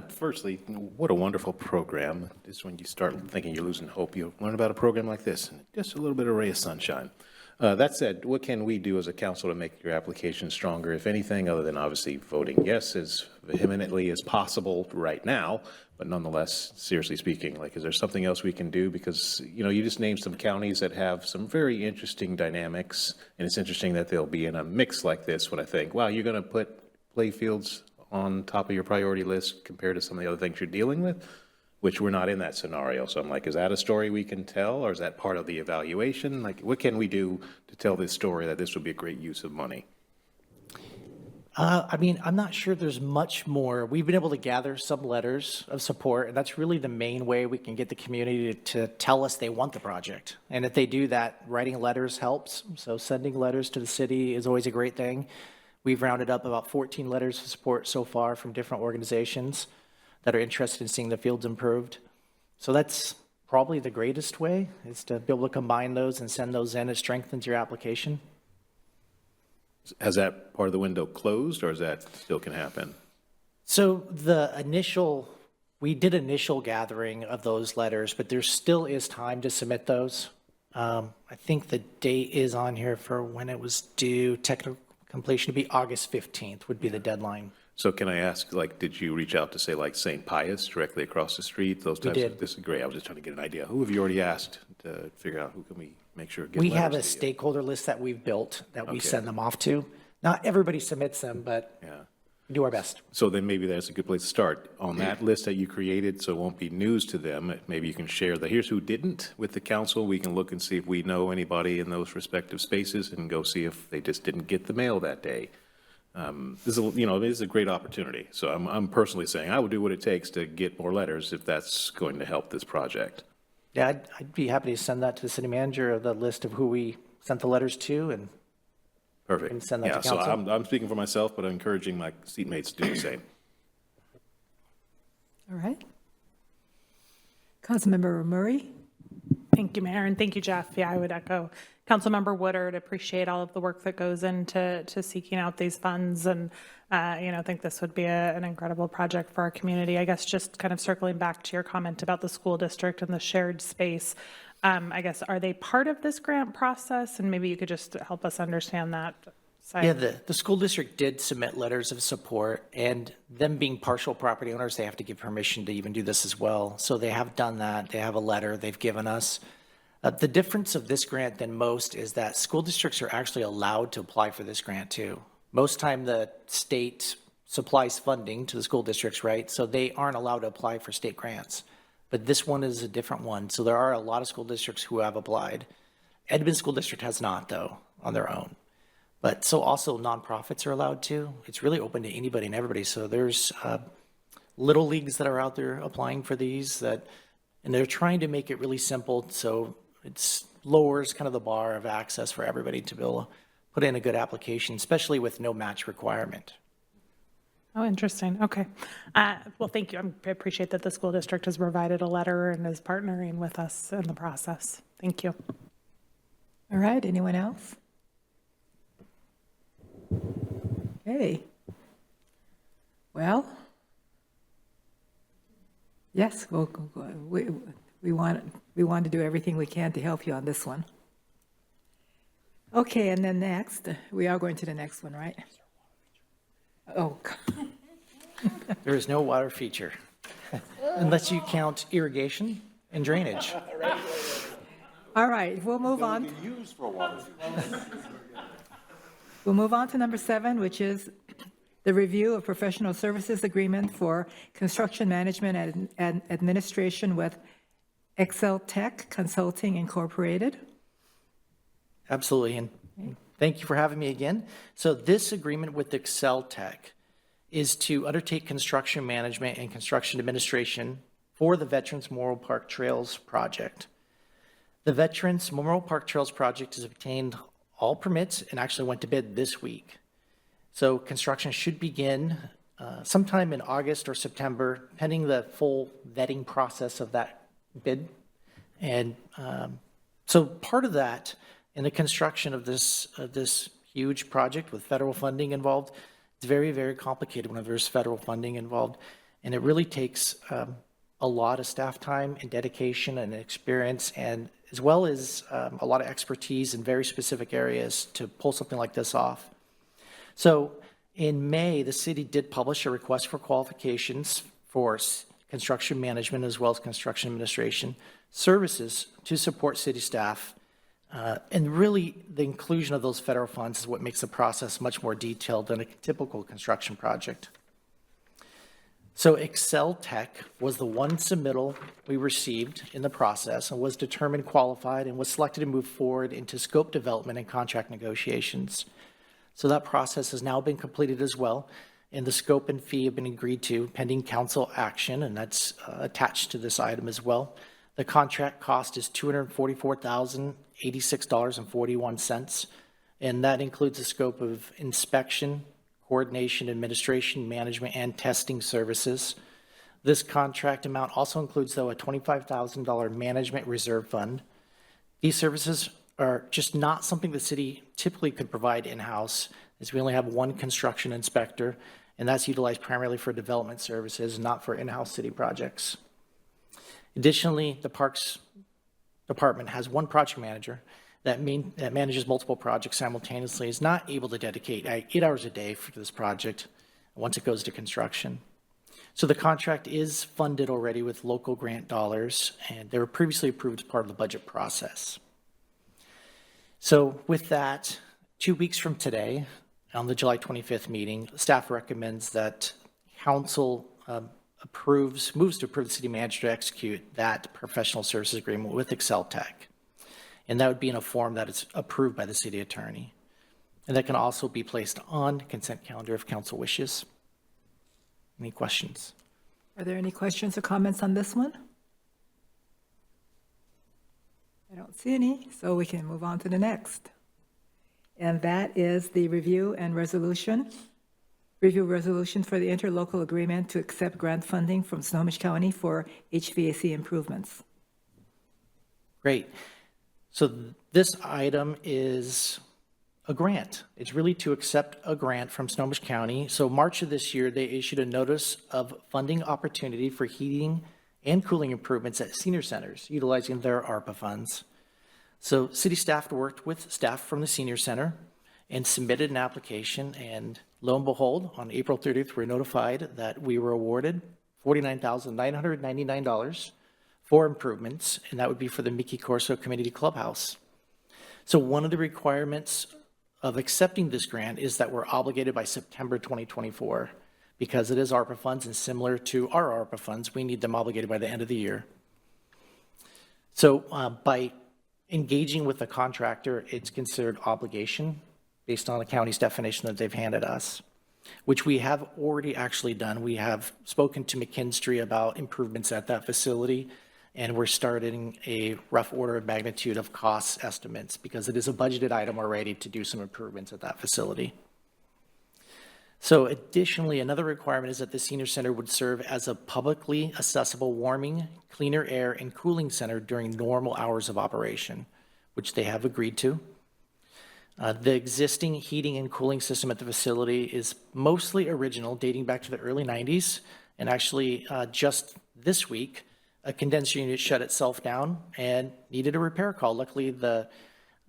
C: Firstly, what a wonderful program. Just when you start thinking you're losing hope, you learn about a program like this, and just a little bit of ray of sunshine. That said, what can we do as a council to make your application stronger, if anything, other than obviously voting yes as vehemently as possible right now, but nonetheless, seriously speaking, like, is there something else we can do? Because, you know, you just named some counties that have some very interesting dynamics, and it's interesting that they'll be in a mix like this when I think, wow, you're going to put Playfields on top of your priority list compared to some of the other things you're dealing with, which we're not in that scenario. So I'm like, is that a story we can tell, or is that part of the evaluation? Like, what can we do to tell this story that this would be a great use of money?
G: I mean, I'm not sure there's much more. We've been able to gather some letters of support, and that's really the main way we can get the community to tell us they want the project. And if they do that, writing letters helps. So sending letters to the city is always a great thing. We've rounded up about 14 letters of support so far from different organizations that are interested in seeing the fields improved. So that's probably the greatest way, is to be able to combine those and send those in. It strengthens your application.
C: Has that part of the window closed, or is that still can happen?
G: So we did initial gathering of those letters, but there still is time to submit those. I think the date is on here for when it was due. Technical completion to be August 15th would be the deadline.
C: So can I ask, like, did you reach out to, say, like St. Pius directly across the street? Those types of, this is great. I was just trying to get an idea. Who have you already asked to figure out who can we make sure get
G: We have a
C: letters to you?
G: stakeholder list that we've built that we
C: Okay.
G: send them off to. Not everybody submits them, but
C: Yeah.
G: we do our best.
C: So then maybe that's a good place to start. On that list that you created, so it won't be news to them, maybe you can share the, here's who didn't with the council. We can look and see if we know anybody in those respective spaces and go see if they just didn't get the mail that day. This is a great opportunity. So I'm personally saying I would do what it takes to get more letters if that's going to help this project.
G: Yeah, I'd be happy to send that to the city manager of the list of who we sent the letters to and
C: Perfect.
G: and send that
C: Yeah,
G: to
C: so
G: council.
C: I'm speaking for myself, but I'm encouraging my seatmates to do the same.
A: All right. Councilmember Murray?
J: Thank you, Mayor, and thank you, Jeff. Yeah, I would echo Councilmember Woodard, appreciate all of the work that goes into seeking out these funds, and I think this would be an incredible project for our community. I guess just kind of circling back to your comment about the school district and the shared space, I guess, are they part of this grant process? And maybe you could just help us understand that side.
G: Yeah, the school district did submit letters of support, and them being partial property owners, they have to give permission to even do this as well. So they have done that. They have a letter they've given us. The difference of this grant than most is that school districts are actually allowed to apply for this grant too. Most time the state supplies funding to the school districts, right? So they aren't allowed to apply for state grants. But this one is a different one. So there are a lot of school districts who have applied. Edmond School District has not, though, on their own. But so also nonprofits are allowed to. It's really open to anybody and everybody. So there's little leagues that are out there applying for these, and they're trying to make it really simple. So it lowers kind of the bar of access for everybody to be able to put in a good application, especially with no match requirement.
J: Oh, interesting. Okay. Well, thank you. I appreciate that the school district has provided a letter and is partnering with us in the process. Thank you.
A: All right, anyone else? Okay. Well, yes, we want to do everything we can to help you on this one. Okay, and then next, we are going to the next one, right? Oh.
G: There is no water feature, unless you count irrigation and drainage.
A: All right, we'll move on. We'll move on to number 7, which is the review of professional services agreement for construction management and administration with Exeltech Consulting Incorporated.
G: Absolutely, and thank you for having me again. So this agreement with Exeltech is to undertake construction management and construction administration for the Veterans Memorial Park Trails project. The Veterans Memorial Park Trails project has obtained all permits and actually went to bid this week. So construction should begin sometime in August or September, pending the full vetting process of that bid. And so part of that in the construction of this huge project with federal funding involved, it's very, very complicated when there's federal funding involved. And it really takes a lot of staff time and dedication and experience, and as well as a lot of expertise in very specific areas to pull something like this off. So in May, the city did publish a request for qualifications for construction management as well as construction administration services to support city staff. And really, the inclusion of those federal funds is what makes the process much more detailed than a typical construction project. So Exeltech was the one submittal we received in the process and was determined qualified and was selected to move forward into scope development and contract negotiations. So that process has now been completed as well, and the scope and fee have been agreed to pending council action, and that's attached to this item as well. The contract cost is $244,086.41, and that includes the scope of inspection, coordination, administration, management, and testing services. This contract amount also includes, though, a $25,000 management reserve fund. These services are just not something the city typically could provide in-house, as we only have one construction inspector, and that's utilized primarily for development services, not for in-house city projects. Additionally, the Parks Department has one project manager that manages multiple projects simultaneously, is not able to dedicate 8 hours a day for this project once it goes to construction. So the contract is funded already with local grant dollars, and they were previously approved as part of the budget process. So with that, 2 weeks from today, on the July 25th meeting, staff recommends that council moves to approve the city manager to execute that professional services agreement with Exeltech. And that would be in a form that is approved by the city attorney. And that can also be placed on consent calendar if council wishes. Any questions?
A: Are there any questions or comments on this one? I don't see any, so we can move on to the next. And that is the review resolution for the interlocal agreement to accept grant funding from Snohomish County for HVAC improvements.
G: Great. So this item is a grant. It's really to accept a grant from Snohomish County. So March of this year, they issued a notice of funding opportunity for heating and cooling improvements at senior centers, utilizing their ARPA funds. So city staff worked with staff from the senior center and submitted an application, and lo and behold, on April 30th, we're notified that we were awarded $49,999 for improvements, and that would be for the Mickey Corso Community Clubhouse. So one of the requirements of accepting this grant is that we're obligated by September 2024. Because it is ARPA funds, and similar to our ARPA funds, we need them obligated by the end of the year. So by engaging with the contractor, it's considered obligation based on the county's definition that they've handed us, which we have already actually done. We have spoken to McKinstry about improvements at that facility, and we're starting a rough order of magnitude of cost estimates because it is a budgeted item already to do some improvements at that facility. So additionally, another requirement is that the senior center would serve as a publicly accessible warming, cleaner air, and cooling center during normal hours of operation, which they have agreed to. The existing heating and cooling system at the facility is mostly original, dating back to the early 90s. And actually, just this week, a condenser unit shut itself down and needed a repair call. Luckily, the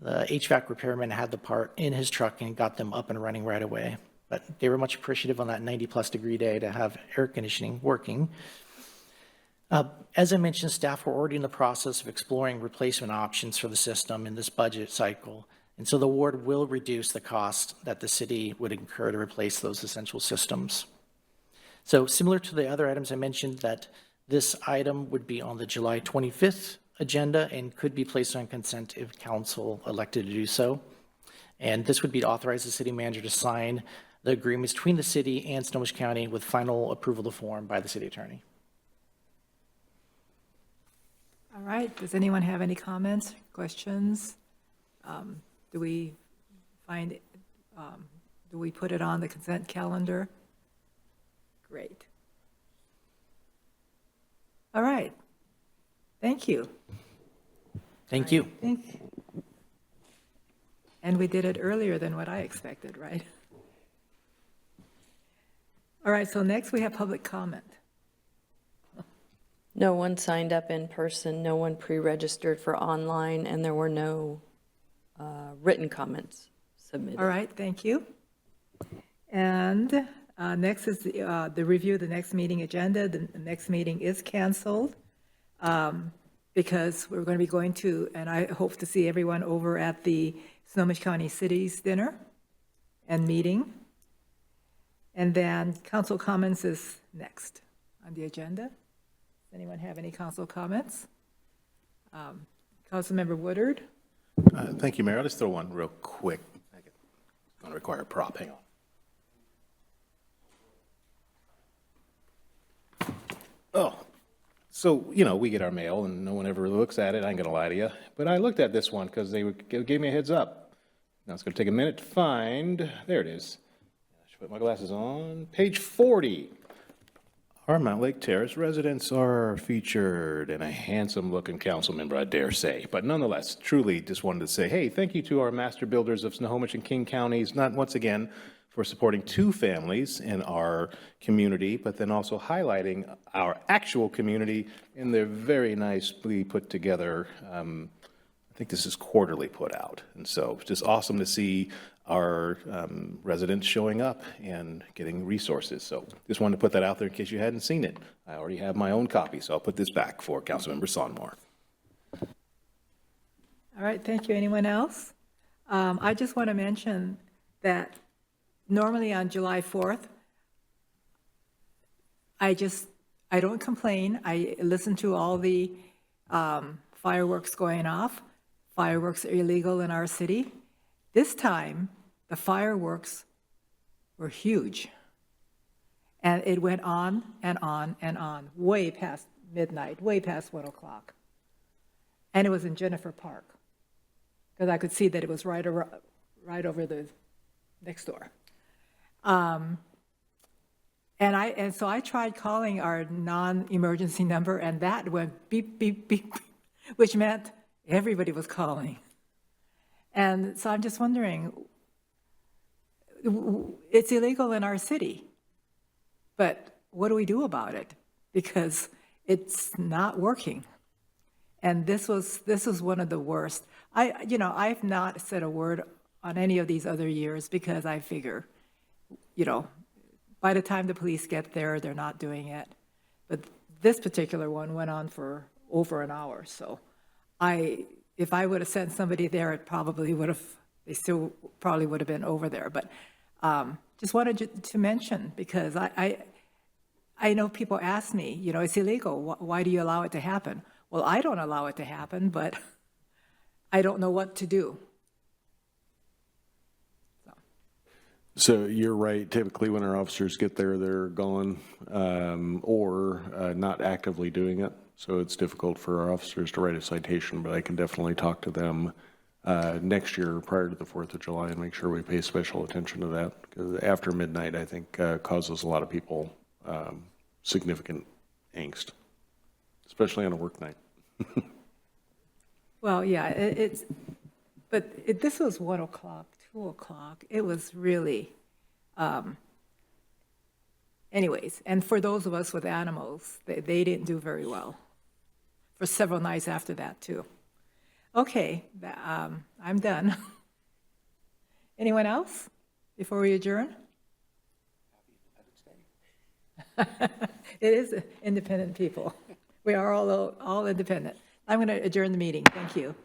G: HVAC repairman had the part in his truck and got them up and running right away. But they were much appreciative on that 90-plus degree day to have air conditioning working. As I mentioned, staff were already in the process of exploring replacement options for the system in this budget cycle. And so the award will reduce the cost that the city would incur to replace those essential systems. So similar to the other items I mentioned, that this item would be on the July 25th agenda and could be placed on consent if council elected to do so. And this would be to authorize the city manager to sign the agreements between the city and Snohomish County with final approval of the form by the city attorney.
A: All right, does anyone have any comments, questions? Do we put it on the consent calendar? Great. All right, thank you.
G: Thank you.
A: And we did it earlier than what I expected, right? All right, so next we have public comment.
B: No one signed up in person, no one pre-registered for online, and there were no written comments submitted.
A: All right, thank you. And next is the review of the next meeting agenda. The next meeting is canceled because we're going to be going to, and I hope to see everyone over at the Snohomish County Cities Dinner and meeting. And then council comments is next on the agenda. Does anyone have any council comments? Councilmember Woodard.
C: Thank you, Mayor. I'll just throw one real quick. It's going to require a prop. Hang on. Oh, so, you know, we get our mail and no one ever looks at it. I ain't going to lie to you. But I looked at this one because they gave me a heads up. Now it's going to take a minute to find. There it is. I should put my glasses on. Page 40. Our Mountlake Terrace residents are featured, and a handsome-looking council member, I dare say. But nonetheless, truly just wanted to say, hey, thank you to our master builders of Snohomish and King counties, not once again for supporting two families in our community, but then also highlighting our actual community in their very nicely put together, I think this is quarterly put out. And so it's just awesome to see our residents showing up and getting resources. So just wanted to put that out there in case you hadn't seen it. I already have my own copy, so I'll put this back for Councilmember Sonmore.
A: All right, thank you. Anyone else? I just want to mention that normally on July 4th, I don't complain. I listen to all the fireworks going off. Fireworks are illegal in our city. This time, the fireworks were huge. And it went on and on and on, way past midnight, way past 1 o'clock. And it was in Jennifer Park, because I could see that it was right over the next door. And so I tried calling our non-emergency number, and that went beep, beep, beep, which meant Everybody was calling. And so I'm just wondering, it's illegal in our city, but what do we do about it? Because it's not working. And this was one of the worst. I've not said a word on any of these other years because I figure, by the time the police get there, they're not doing it. But this particular one went on for over an hour. So if I would have sent somebody there, they still probably would have been over there. But just wanted to mention, because I know people ask me, it's illegal. Why do you allow it to happen? Well, I don't allow it to happen, but I don't know what to do.
F: So you're right. Typically, when our officers get there, they're gone or not actively doing it. So it's difficult for our officers to write a citation, but I can definitely talk to them next year prior to the 4th of July and make sure we pay special attention to that. Because after midnight, I think, causes a lot of people significant angst, especially on a work night.
A: Well, yeah, this was 1 o'clock, 2 o'clock. It was really, anyways, and for those of us with animals, they didn't do very well for several nights after that, too. Okay, I'm done. Anyone else before we adjourn? It is independent people. We are all independent. I'm going to adjourn the meeting. Thank you.